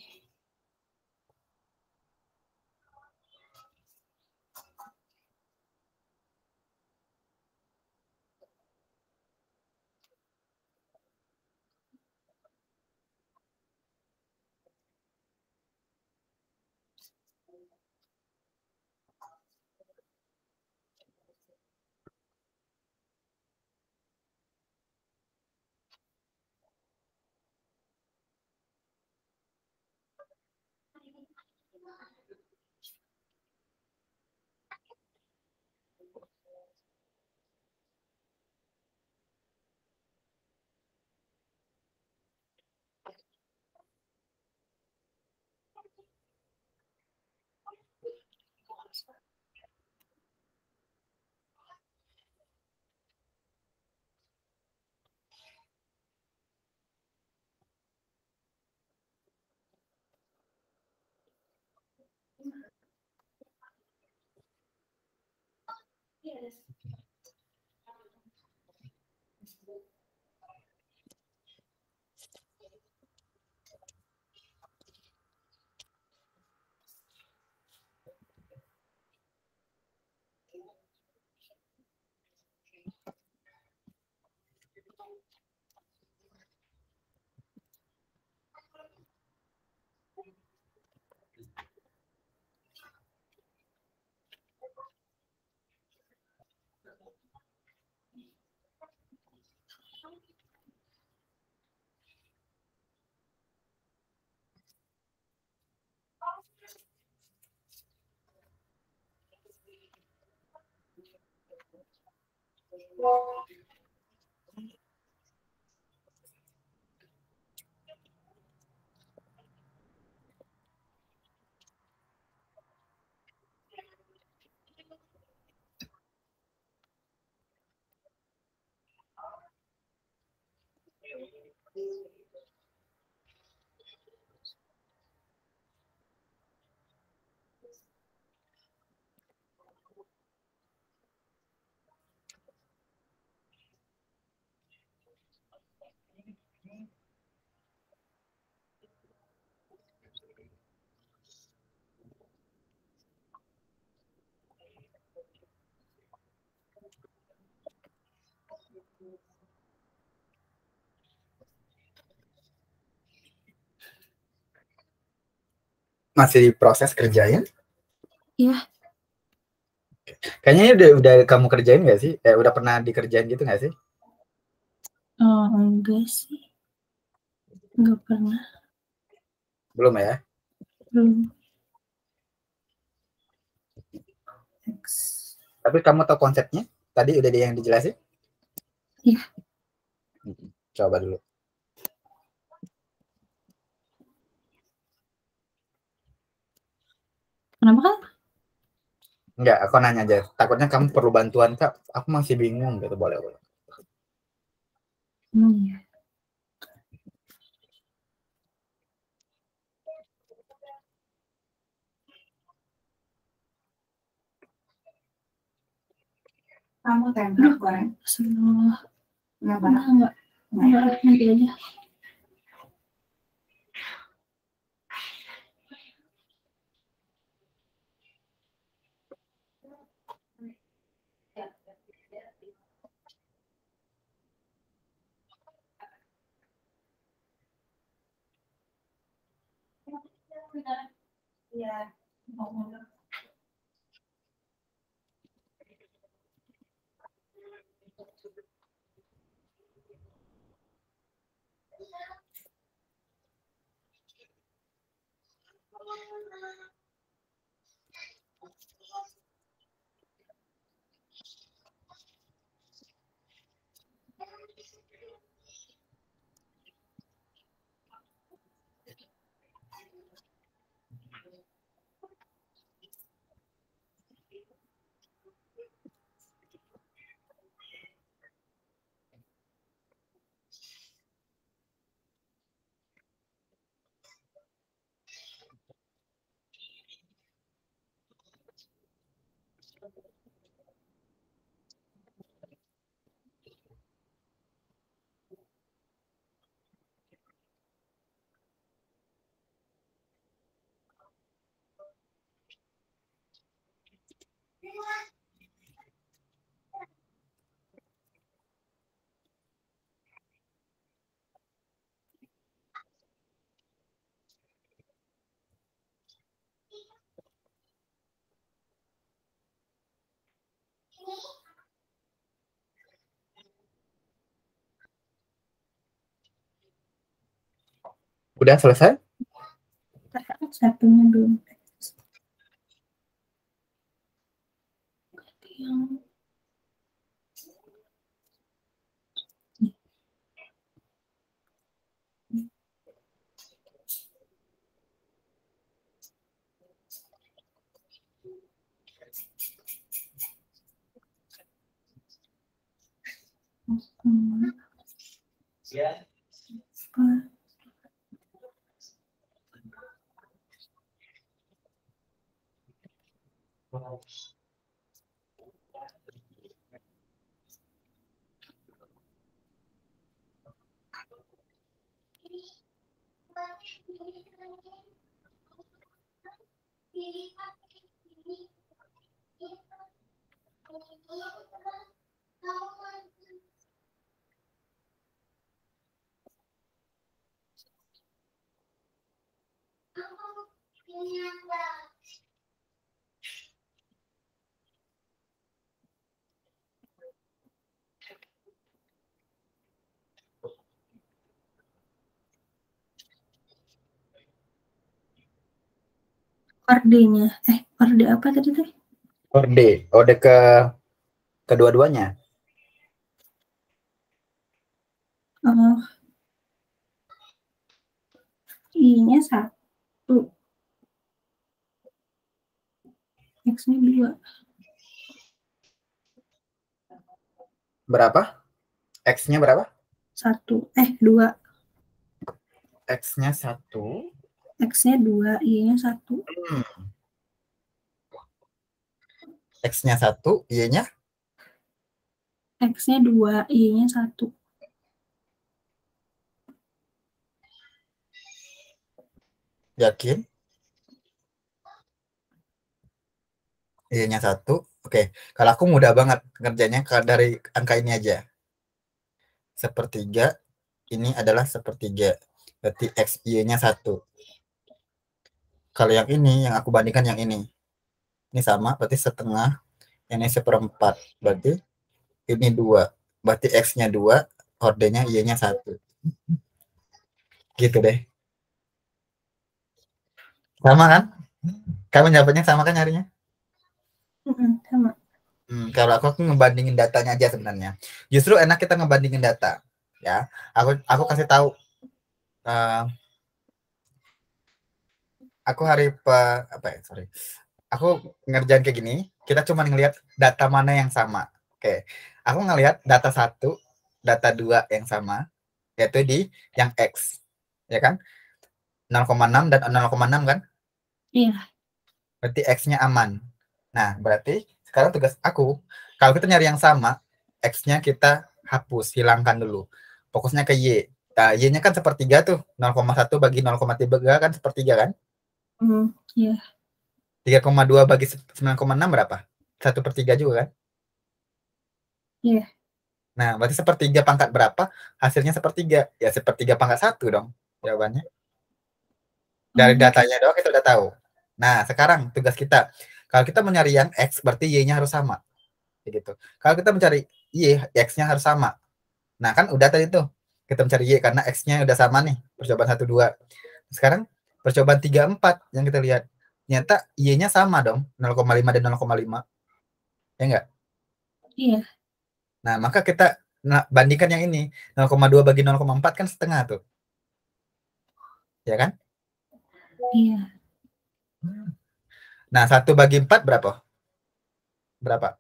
Masih proses kerjain? Iya. Kayaknya ini udah kamu kerjain nggak sih? Udah pernah dikerjain gitu nggak sih? Oh, enggak sih. Enggak pernah. Belum ya? Belum. Tapi kamu tahu konsepnya? Tadi udah yang dijelasin? Iya. Coba dulu. Kenapa kan? Enggak, aku nanya aja. Takutnya kamu perlu bantuan, Kak. Aku masih bingung gitu, boleh. Iya. Kamu tembak goreng? Semua. Kenapa? Enggak. Nanti aja. Iya. Udah selesai? Satunya belum. Yang ordenya, orde apa tadi tuh? Orde ke kedua-duanya. Oh, I-nya 1, X-nya 2. Berapa? X-nya berapa? 1, 2. X-nya 1. X-nya 2, Y-nya 1. X-nya 1, Y-nya? X-nya 2, Y-nya 1. Yakin? Y-nya 1. Oke, kalau aku mudah banget kerjanya dari angka ini aja. Sepertiga, ini adalah sepertiga. Berarti X, Y-nya 1. Kalau yang ini, yang aku bandingkan yang ini. Ini sama, berarti setengah. Ini seperempat. Berarti ini 2. Berarti X-nya 2, ordenya Y-nya 1. Gitu deh. Sama kan? Kamu jawabannya sama kan nyarinya? Sama. Kalau aku ngebandingin datanya aja sebenarnya. Justru enak kita ngebandingin data. Ya, aku kasih tahu. Aku aku ngerjain kayak gini. Kita cuma ngelihat data mana yang sama. Oke, aku ngelihat data 1, data 2 yang sama, yaitu di yang X, ya kan? 0,6 dan 0,6 kan? Iya. Berarti X-nya aman. Nah, berarti sekarang tugas aku, kalau kita nyari yang sama, X-nya kita hapus, hilangkan dulu. Fokusnya ke Y. Nah, Y-nya kan sepertiga tuh. 0,1 bagi 0,3 kan sepertiga kan? Iya. 3,2 bagi 9,6 berapa? 1/3 juga kan? Iya. Nah, berarti sepertiga pangkat berapa? Hasilnya sepertiga. Ya, sepertiga pangkat 1 dong jawabannya. Dari datanya doang kita udah tahu. Nah, sekarang tugas kita. Kalau kita mau nyari yang X, berarti Y-nya harus sama. Gitu. Kalau kita mencari Y, X-nya harus sama. Nah, kan udah tadi tuh. Kita mencari Y karena X-nya udah sama nih. Percobaan 1, 2. Sekarang percobaan 3, 4 yang kita lihat. Ternyata Y-nya sama dong. 0,5 dan 0,5. Ya enggak? Iya. Nah, maka kita bandingkan yang ini. 0,2 bagi 0,4 kan setengah tuh. Ya kan? Iya. Nah, 1 bagi 4 berapa? Berapa?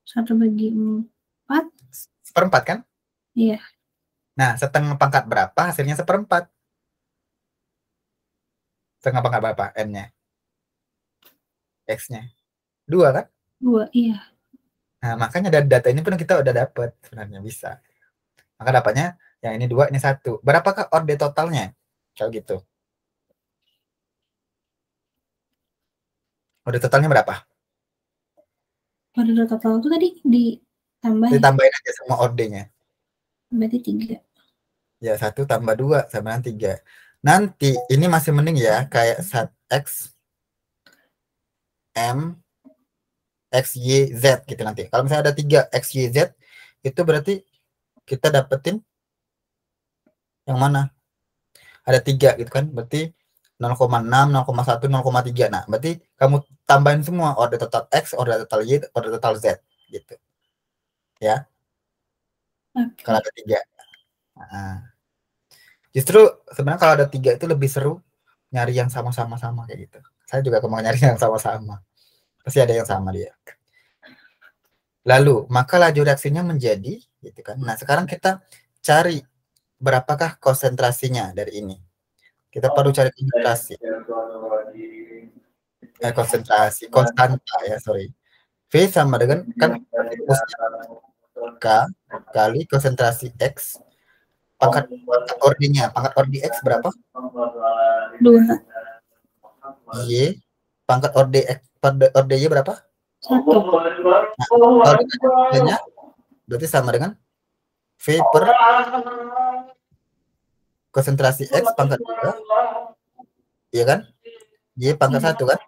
1 bagi 4. Seperempat kan? Iya. Nah, setengah pangkat berapa? Hasilnya seperempat. Setengah pangkat berapa? N-nya. X-nya. 2 kan? 2, iya. Nah, makanya dari data ini pun kita udah dapat sebenarnya bisa. Maka dapatnya yang ini 2, ini 1. Berapakah orde totalnya? Kalau gitu. Orde totalnya berapa? Orde total itu tadi ditambah. Ditambahin aja semua ordenya. Berarti 3. Ya, 1 tambah 2 sama dengan 3. Nanti ini masih mending ya, kayak X, M, X, Y, Z gitu nanti. Kalau misalnya ada 3 X, Y, Z, itu berarti kita dapetin Yang mana? Ada 3 gitu kan, berarti 0,6, 0,1, 0,3. Nah, berarti kamu tambahin semua order total X, order total Y, order total Z gitu. Ya, kalau Oke. ada 3. Nah, justru sebenarnya kalau ada 3 itu lebih seru nyari yang sama-sama kayak gitu. Saya juga mau nyari yang sama-sama. Pasti ada yang sama dia. Lalu, maka laju reaksinya menjadi gitu kan. Nah, sekarang kita cari berapakah konsentrasinya dari ini. Kita perlu cari konsentrasi. Konsentrasi, konstanta ya, sorry. V sama dengan kan rumusnya K kali konsentrasi X pangkat ordinya, pangkat ordi X berapa? 2. Y pangkat ordi X ordi Y berapa? 1. Nah, kalau dengan berarti sama dengan V per konsentrasi X pangkat 2, iya kan? Y pangkat 1 kan?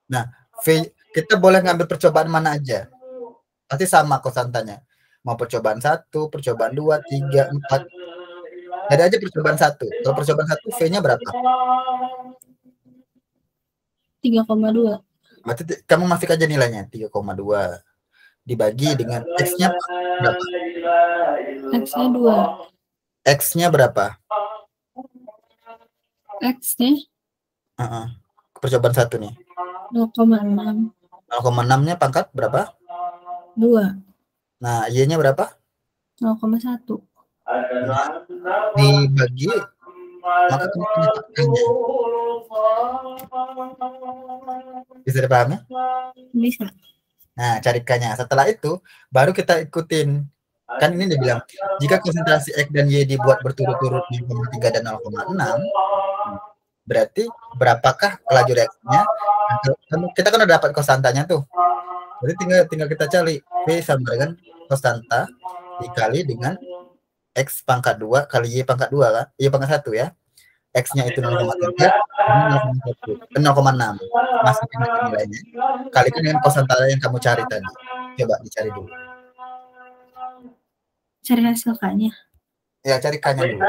Nah, V kita boleh ngambil percobaan mana aja. Pasti sama konstantanya. Mau percobaan 1, percobaan 2, 3, 4. Ada aja percobaan 1. Kalau percobaan 1 V-nya berapa? 3,2. Berarti kamu masuk aja nilainya 3,2 dibagi dengan X-nya berapa? X-nya 2. X-nya berapa? X-nya percobaan 1 nih. 0,6. 0,6-nya pangkat berapa? 2. Nah, Y-nya berapa? 0,1. Nah, dibagi maka kamu punya K-nya. Bisa dipahami? Bisa. Nah, cari K-nya. Setelah itu baru kita ikutin. Kan ini dia bilang jika konsentrasi X dan Y dibuat berturut-turut 0,3 dan 0,6, berarti berapakah laju reaksinya? Kita kan udah dapat konstantanya tuh. Jadi tinggal kita cari V sama dengan konstanta dikali dengan X pangkat 2 kali Y pangkat 2 kan? Y pangkat 1 ya. X-nya itu 0,3, 0,6. Masukin ke nilainya. Kalikan dengan konstanta yang kamu cari tadi. Coba dicari dulu. Cari hasil K-nya. Ya, cari K-nya dulu.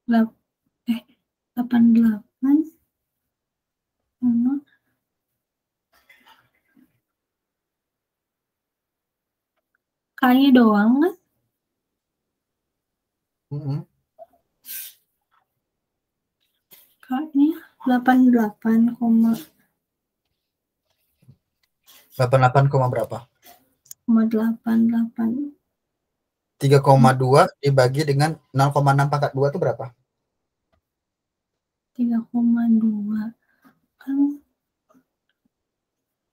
Lap- 88 sama K-nya doang kan? K-nya 88, 88, berapa? 0,88. 3,2 dibagi dengan 0,6 pangkat 2 itu berapa? 3,2 kan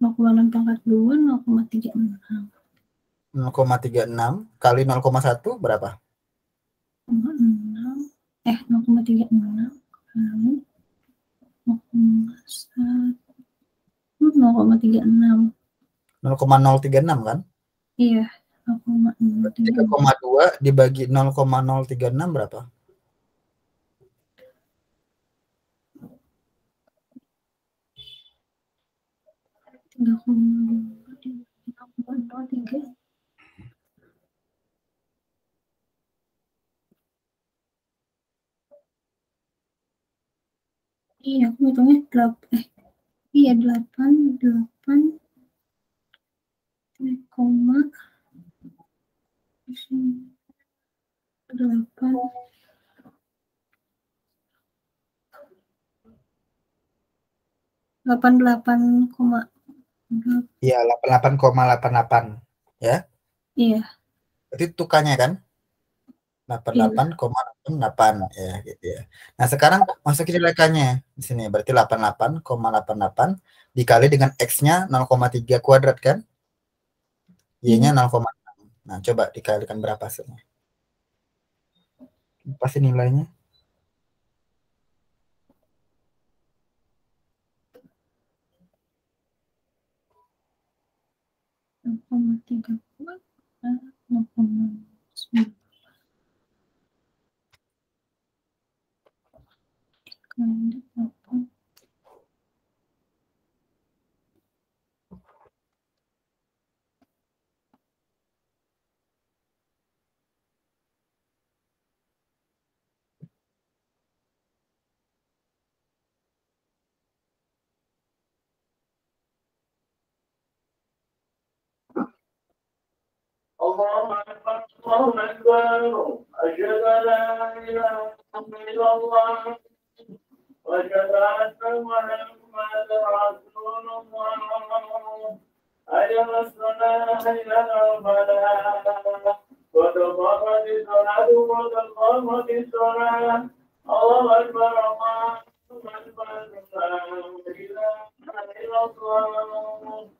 0,6 pangkat 2 0,36 0,36 kali 0,1 berapa? 0,36 0,36 kali 0,36 0,036 kan? iya 0,036 3,2 dibagi 0,036 berapa? 3,2 iya aku hitungnya 8 iya 8 koma 8 88, Iya, 88,88 ya. iya Itu tukannya kan? iya 88,88 ya gitu ya. Nah, sekarang masukin nilainya di sini. Berarti 88,88 dikali dengan X-nya 0,3 kuadrat kan? Y-nya iya 0,6. Nah, coba dikalikan berapa hasilnya? Pasti nilainya. 0,3 kuat 0,9 kali 8 الله أكبر الله أكبر أشهد أن لا إله إلا الله وأشهد أن محمدا رسول الله حي على الصلاة حي على الفلاح قد قامت الصلاة قد قامت الصلاة الله أكبر الله أكبر لا إله إلا الله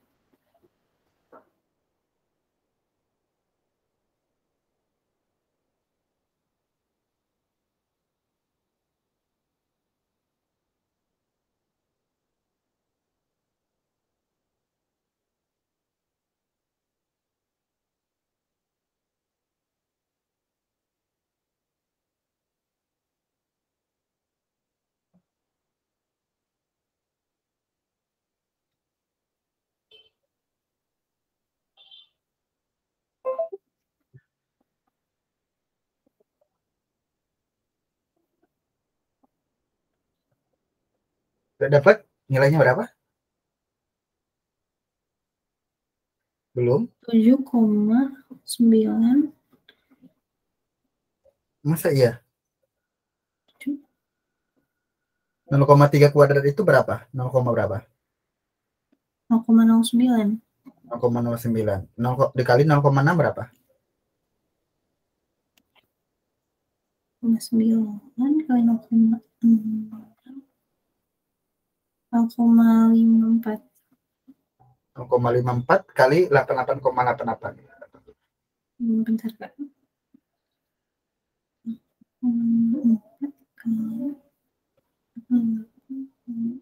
Udah dapat nilainya berapa? Belum? 7,9 Masa iya? 0,3 kuadrat itu berapa? 0, berapa? 0,09 0,09. 0 dikali 0,6 berapa? 9 kali 0,54 0,54 kali 88,88. bentar kak 0,54 kali 88.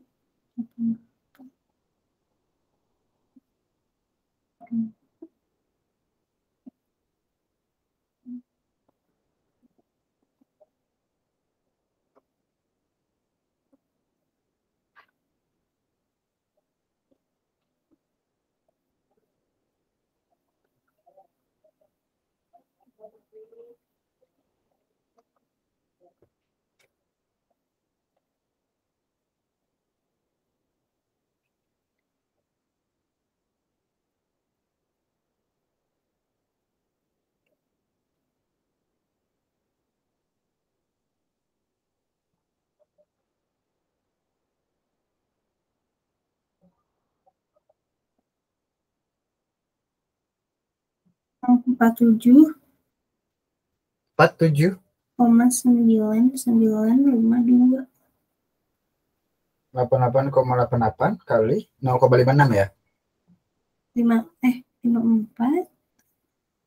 47,992. 88,88 kali 0,56 ya? 54.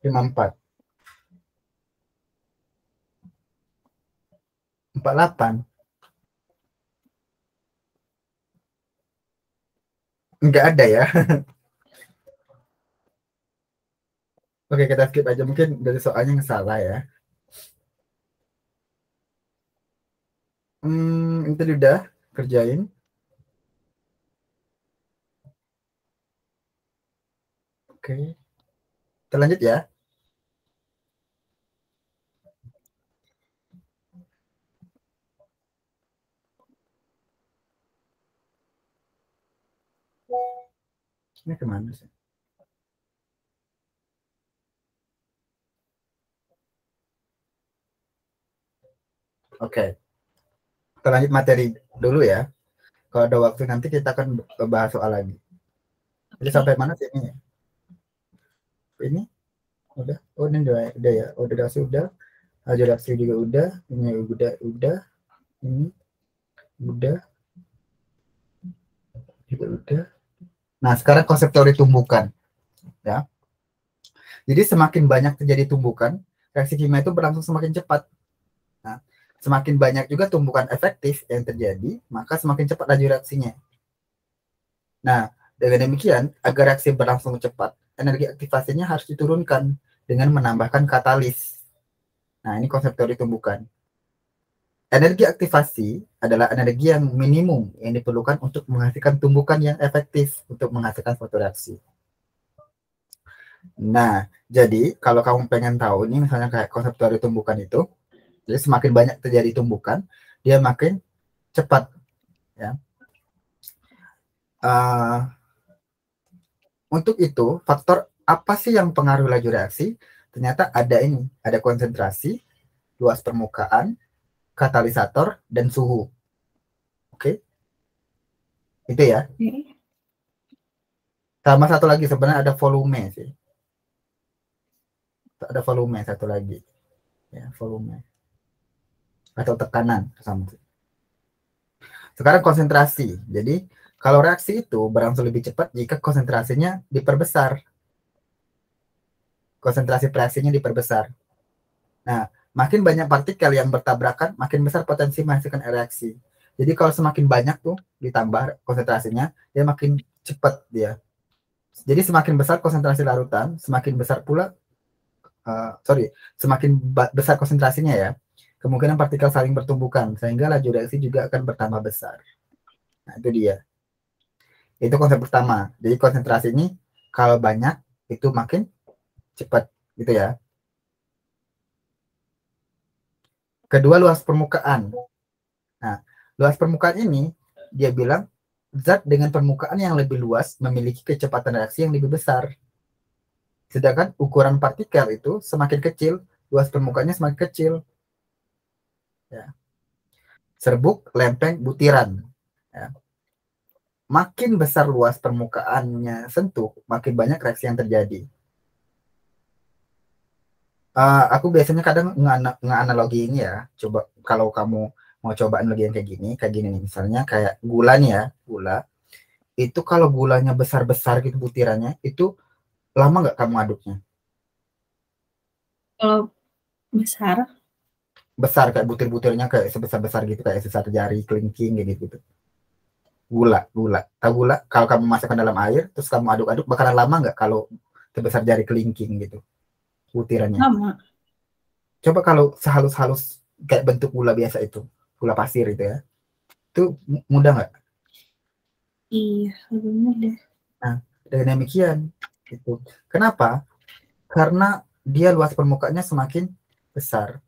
54. 48. Enggak ada ya. Oke, kita skip aja. Mungkin dari soalnya yang salah ya. Itu udah kerjain. Oke. Kita lanjut ya. Ini kemana sih? Oke. Kita lanjut materi dulu ya. Kalau ada waktu nanti kita akan bahas soal lagi. Jadi sampai mana sih ini? Ini udah. Oh, ini udah ya. Oh, udah sudah. Reaksi juga udah. Ini udah. Ini udah. Juga udah. Nah, sekarang konsep teori tumbukan. Ya. Jadi semakin banyak terjadi tumbukan, reaksi kimia itu berlangsung semakin cepat. Nah, semakin banyak juga tumbukan efektif yang terjadi, maka semakin cepat laju reaksinya. Nah, dengan demikian, agar reaksi berlangsung cepat, energi aktivasinya harus diturunkan dengan menambahkan katalis. Nah, ini konsep teori tumbukan. Energi aktivasi adalah energi yang minimum yang diperlukan untuk menghasilkan tumbukan yang efektif untuk menghasilkan suatu reaksi. Nah, jadi kalau kamu pengen tahu ini misalnya kayak konsep teori tumbukan itu, jadi semakin banyak terjadi tumbukan, dia makin cepat. Ya. Untuk itu, faktor apa sih yang pengaruh laju reaksi? Ternyata ada ini, ada konsentrasi, luas permukaan, katalisator, dan suhu. Oke? Itu ya. Sama satu lagi sebenarnya ada volume sih. Ada volume satu lagi. Ya, volume. Atau tekanan sama. Sekarang konsentrasi. Jadi, kalau reaksi itu berlangsung lebih cepat jika konsentrasinya diperbesar. Konsentrasi reaksinya diperbesar. Nah, makin banyak partikel yang bertabrakan, makin besar potensi menghasilkan reaksi. Jadi kalau semakin banyak tuh ditambah konsentrasinya, dia makin cepat dia. Jadi semakin besar konsentrasi larutan, semakin besar pula, semakin besar konsentrasinya ya, kemungkinan partikel saling bertumbukan, sehingga laju reaksi juga akan bertambah besar. Nah, itu dia. Itu konsep pertama. Jadi konsentrasi ini kalau banyak, itu makin cepat, gitu ya. Kedua, luas permukaan. Nah, luas permukaan ini, dia bilang, zat dengan permukaan yang lebih luas memiliki kecepatan reaksi yang lebih besar. Sedangkan ukuran partikel itu semakin kecil, luas permukaannya semakin kecil. Ya. Serbuk, lempeng, butiran. Ya. Makin besar luas permukaannya sentuh, makin banyak reaksi yang terjadi. Aku biasanya kadang nge-analogi ini ya. Coba kalau kamu mau coba analogi yang kayak gini nih. Misalnya kayak gula nih ya, gula. Itu kalau gulanya besar-besar gitu butirannya, itu lama nggak kamu aduknya? Kalau besar? Besar kayak butir-butirnya kayak sebesar-besar gitu, kayak sebesar jari kelingking gitu. Gula. Tahu gula? Kalau kamu masukkan dalam air, terus kamu aduk-aduk, bakalan lama nggak kalau sebesar jari kelingking gitu butirannya? Lama. Coba kalau sehalus-halus kayak bentuk gula biasa itu, gula pasir itu ya, itu mudah nggak? Iya, lebih mudah. Nah, dengan demikian, itu. Kenapa? Karena dia luas permukaannya semakin besar.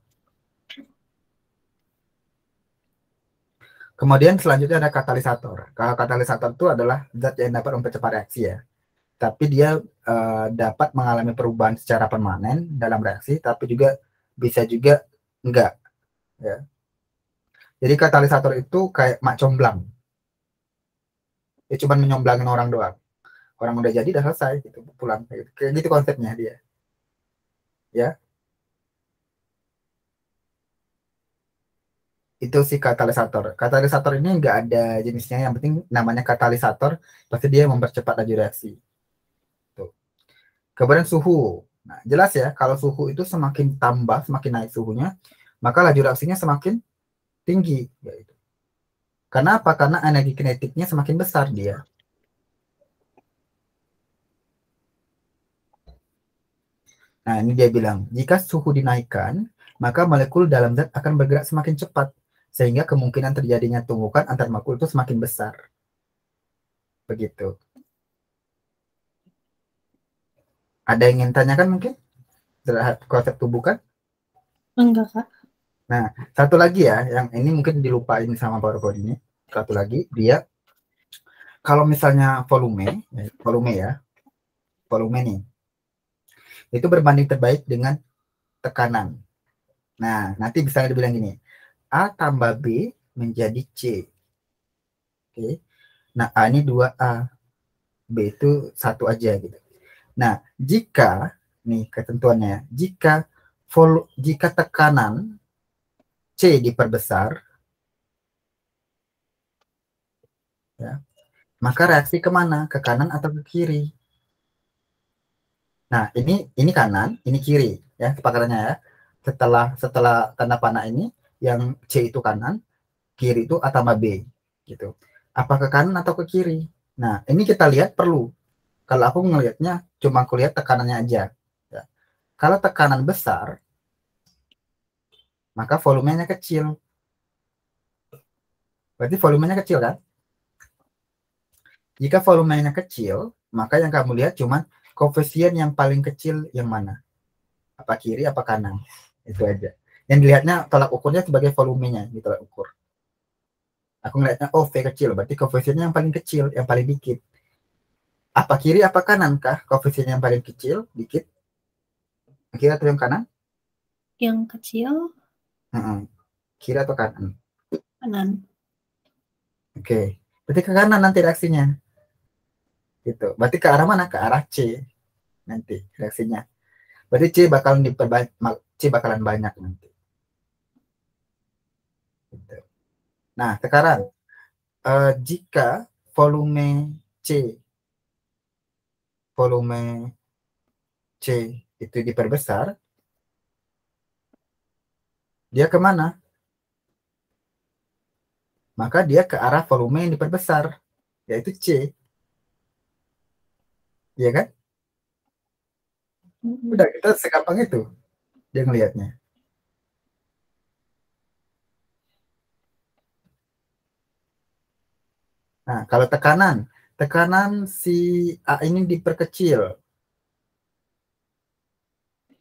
Kemudian selanjutnya ada katalisator. Kalau katalisator itu adalah zat yang dapat mempercepat reaksi ya. Tapi dia dapat mengalami perubahan secara permanen dalam reaksi, tapi juga bisa juga enggak. Ya. Jadi katalisator itu kayak mak comblang. Dia cuma menyomblangin orang doang. Orang udah jadi udah selesai gitu, pulang. Kayak gitu konsepnya dia. ya. Itu si katalisator. Katalisator ini nggak ada jenisnya, yang penting namanya katalisator, pasti dia mempercepat laju reaksi. Tuh. Kemudian suhu. Nah, jelas ya, kalau suhu itu semakin tambah, semakin naik suhunya, maka laju reaksinya semakin tinggi. Yaitu. Karena apa? Karena energi kinetiknya semakin besar dia. Nah, ini dia bilang, jika suhu dinaikkan, maka molekul dalam zat akan bergerak semakin cepat, sehingga kemungkinan terjadinya tumbukan antar molekul itu semakin besar. Begitu. Ada yang ingin tanyakan mungkin? Terhadap konsep tumbukan? Enggak, Kak. Nah, satu lagi ya, yang ini mungkin dilupain sama PowerPoint ini. Satu lagi, dia kalau misalnya volume nih, itu berbanding terbaik dengan tekanan. Nah, nanti bisa dibilang gini, A tambah B menjadi C. Oke. Nah, A ini 2A, B itu 1 aja gitu. Nah, jika nih ketentuannya, jika tekanan C diperbesar, ya, maka reaksi kemana? Ke kanan atau ke kiri? Nah, ini kanan, ini kiri, ya sepakatannya ya. Setelah tanda panah ini, yang C itu kanan, kiri itu A tambah B, gitu. Apa ke kanan atau ke kiri? Nah, ini kita lihat perlu. Kalau aku ngelihatnya, cuma aku lihat tekanannya aja. Ya. Kalau tekanan besar, maka volumenya kecil. Berarti volumenya kecil kan? Jika volumenya kecil, maka yang kamu lihat cuma koefisien yang paling kecil yang mana? Apa kiri, apa kanan? Itu aja. Yang dilihatnya tolak ukurnya sebagai volumenya, ditolak ukur. Aku ngeliatnya, oh V kecil, berarti koefisiennya yang paling kecil, yang paling dikit. Apa kiri, apa kanan kah? Koefisiennya yang paling kecil, dikit? Kiri atau yang kanan? Yang kecil, Kiri atau kanan? kanan. Oke. Berarti ke kanan nanti reaksinya. Gitu. Berarti ke arah mana? Ke arah C nanti reaksinya. Berarti C bakalan banyak nanti. Gitu. Nah, sekarang jika volume C itu diperbesar, dia kemana? Maka dia ke arah volume yang diperbesar, yaitu C. Iya kan? Udah, kita segampang itu dia ngelihatnya. Nah, kalau tekanan si A ini diperkecil.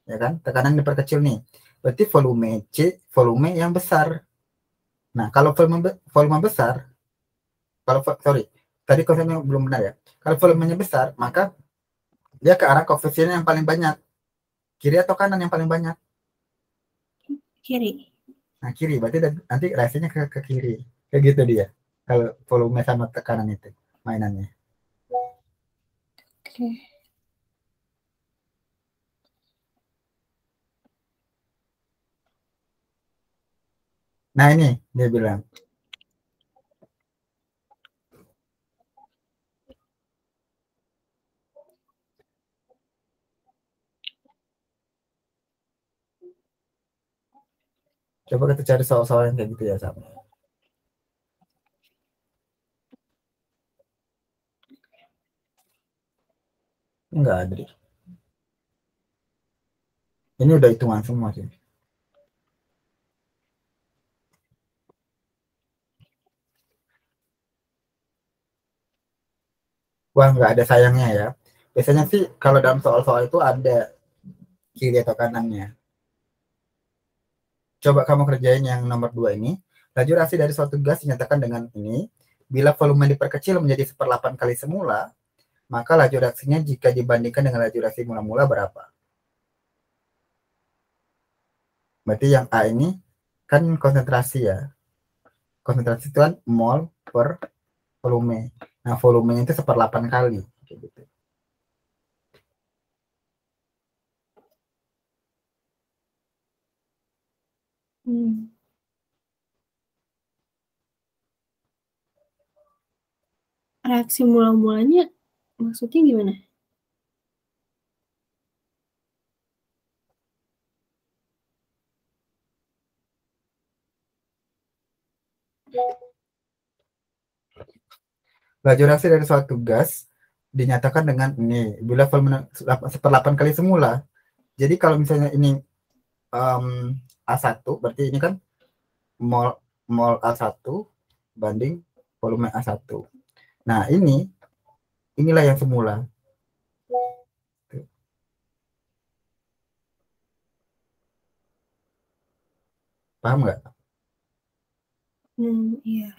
Ya kan? Tekanan diperkecil nih. Berarti volume yang besar. Nah, kalau volume besar, tadi konsepnya belum benar ya. Kalau volumenya besar, maka dia ke arah koefisien yang paling banyak. Kiri atau kanan yang paling banyak? Kiri. Nah, kiri. Berarti nanti reaksinya ke kiri. Kayak gitu dia. Kalau volume sama tekanan itu mainannya. Oke. Nah, ini dia bilang. Coba kita cari soal-soal yang kayak gitu ya, sama. Enggak ada. Ini udah hitungan semua sih. Wah, nggak ada sayangnya ya. Biasanya sih kalau dalam soal-soal itu ada kiri atau kanannya. Coba kamu kerjain yang nomor 2 ini. Laju reaksi dari suatu gas dinyatakan dengan ini. Bila volume diperkecil menjadi 1/8 kali semula, maka laju reaksinya jika dibandingkan dengan laju reaksi mula-mula berapa? Berarti yang A ini kan konsentrasi ya. Konsentrasi itu kan mol per volume. Nah, volumenya itu 1/8 kali. Gitu. Reaksi mula-mulanya maksudnya gimana? Laju reaksi dari suatu gas dinyatakan dengan ini bila volume 1/8 kali semula. Jadi kalau misalnya ini A1, berarti ini kan mol A1 banding volume A1. Nah, inilah yang semula. Paham nggak? Iya.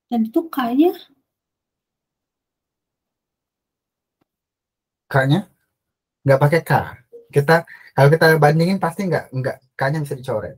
Dan itu K-nya? K-nya nggak pakai K. Kalau kita bandingin pasti nggak K-nya bisa dicoret.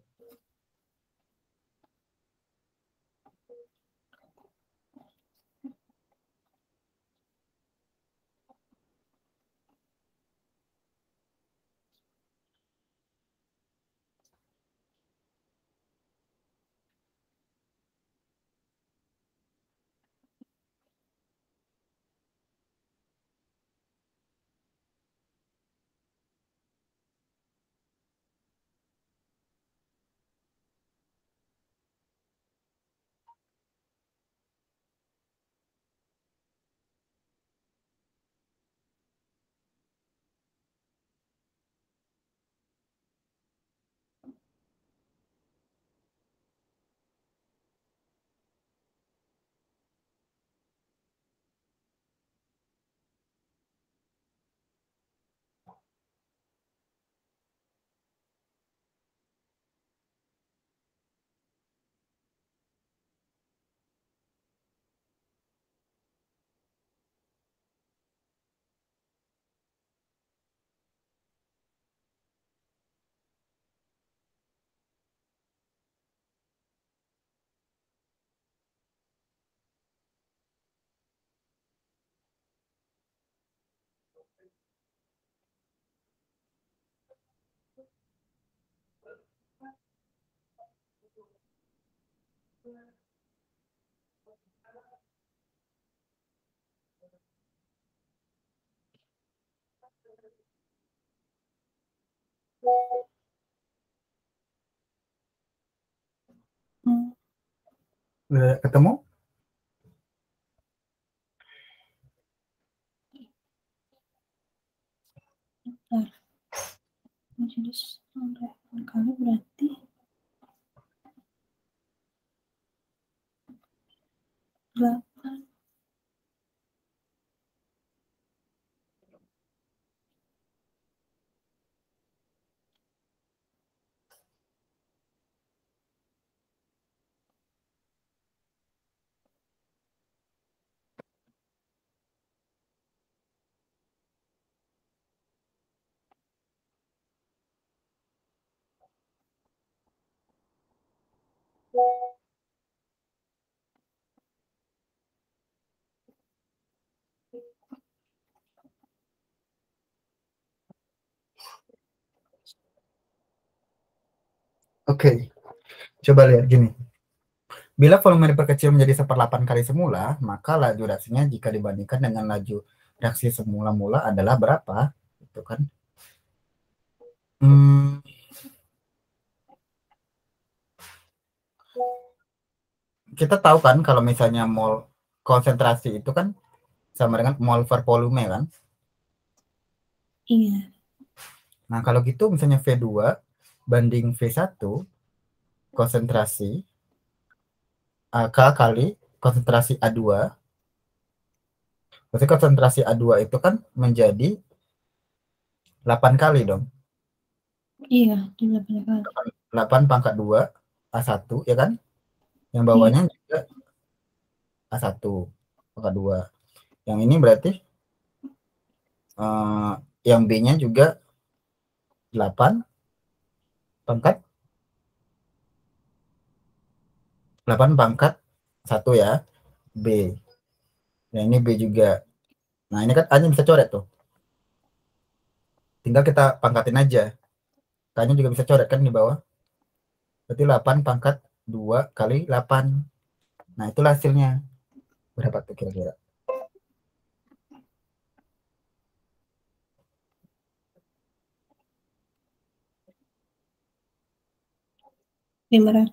Udah ketemu? Jadi kali berarti 8. Oke. Coba lihat gini. Bila volume diperkecil menjadi 1/8 kali semula, maka laju reaksinya jika dibandingkan dengan laju reaksi semula-mula adalah berapa? Itu kan. Kita tahu kan kalau misalnya mol konsentrasi itu kan sama dengan mol per volume kan? Iya. Nah, kalau gitu misalnya V2 banding V1 konsentrasi K kali konsentrasi A2. Berarti konsentrasi A2 itu kan menjadi 8 kali dong. Iya, 8 kali. 8 pangkat 2 A1 ya kan? Yang bawahnya juga A1 pangkat 2. Yang ini berarti yang B-nya juga 8 pangkat 1 ya, B. Yang ini B juga. Nah, ini kan A-nya bisa coret tuh. Tinggal kita pangkatin aja. K-nya juga bisa coret kan di bawah. Berarti 8 pangkat 2 kali 8. Nah, itulah hasilnya. Berapa tuh kira-kira? $512.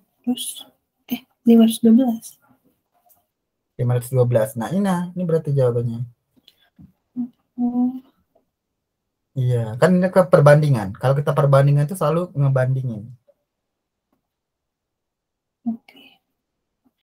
512. Nah, ini berarti jawabannya. Oh, Iya, kan ini ke perbandingan. Kalau kita perbandingan itu selalu ngebandingin. oke.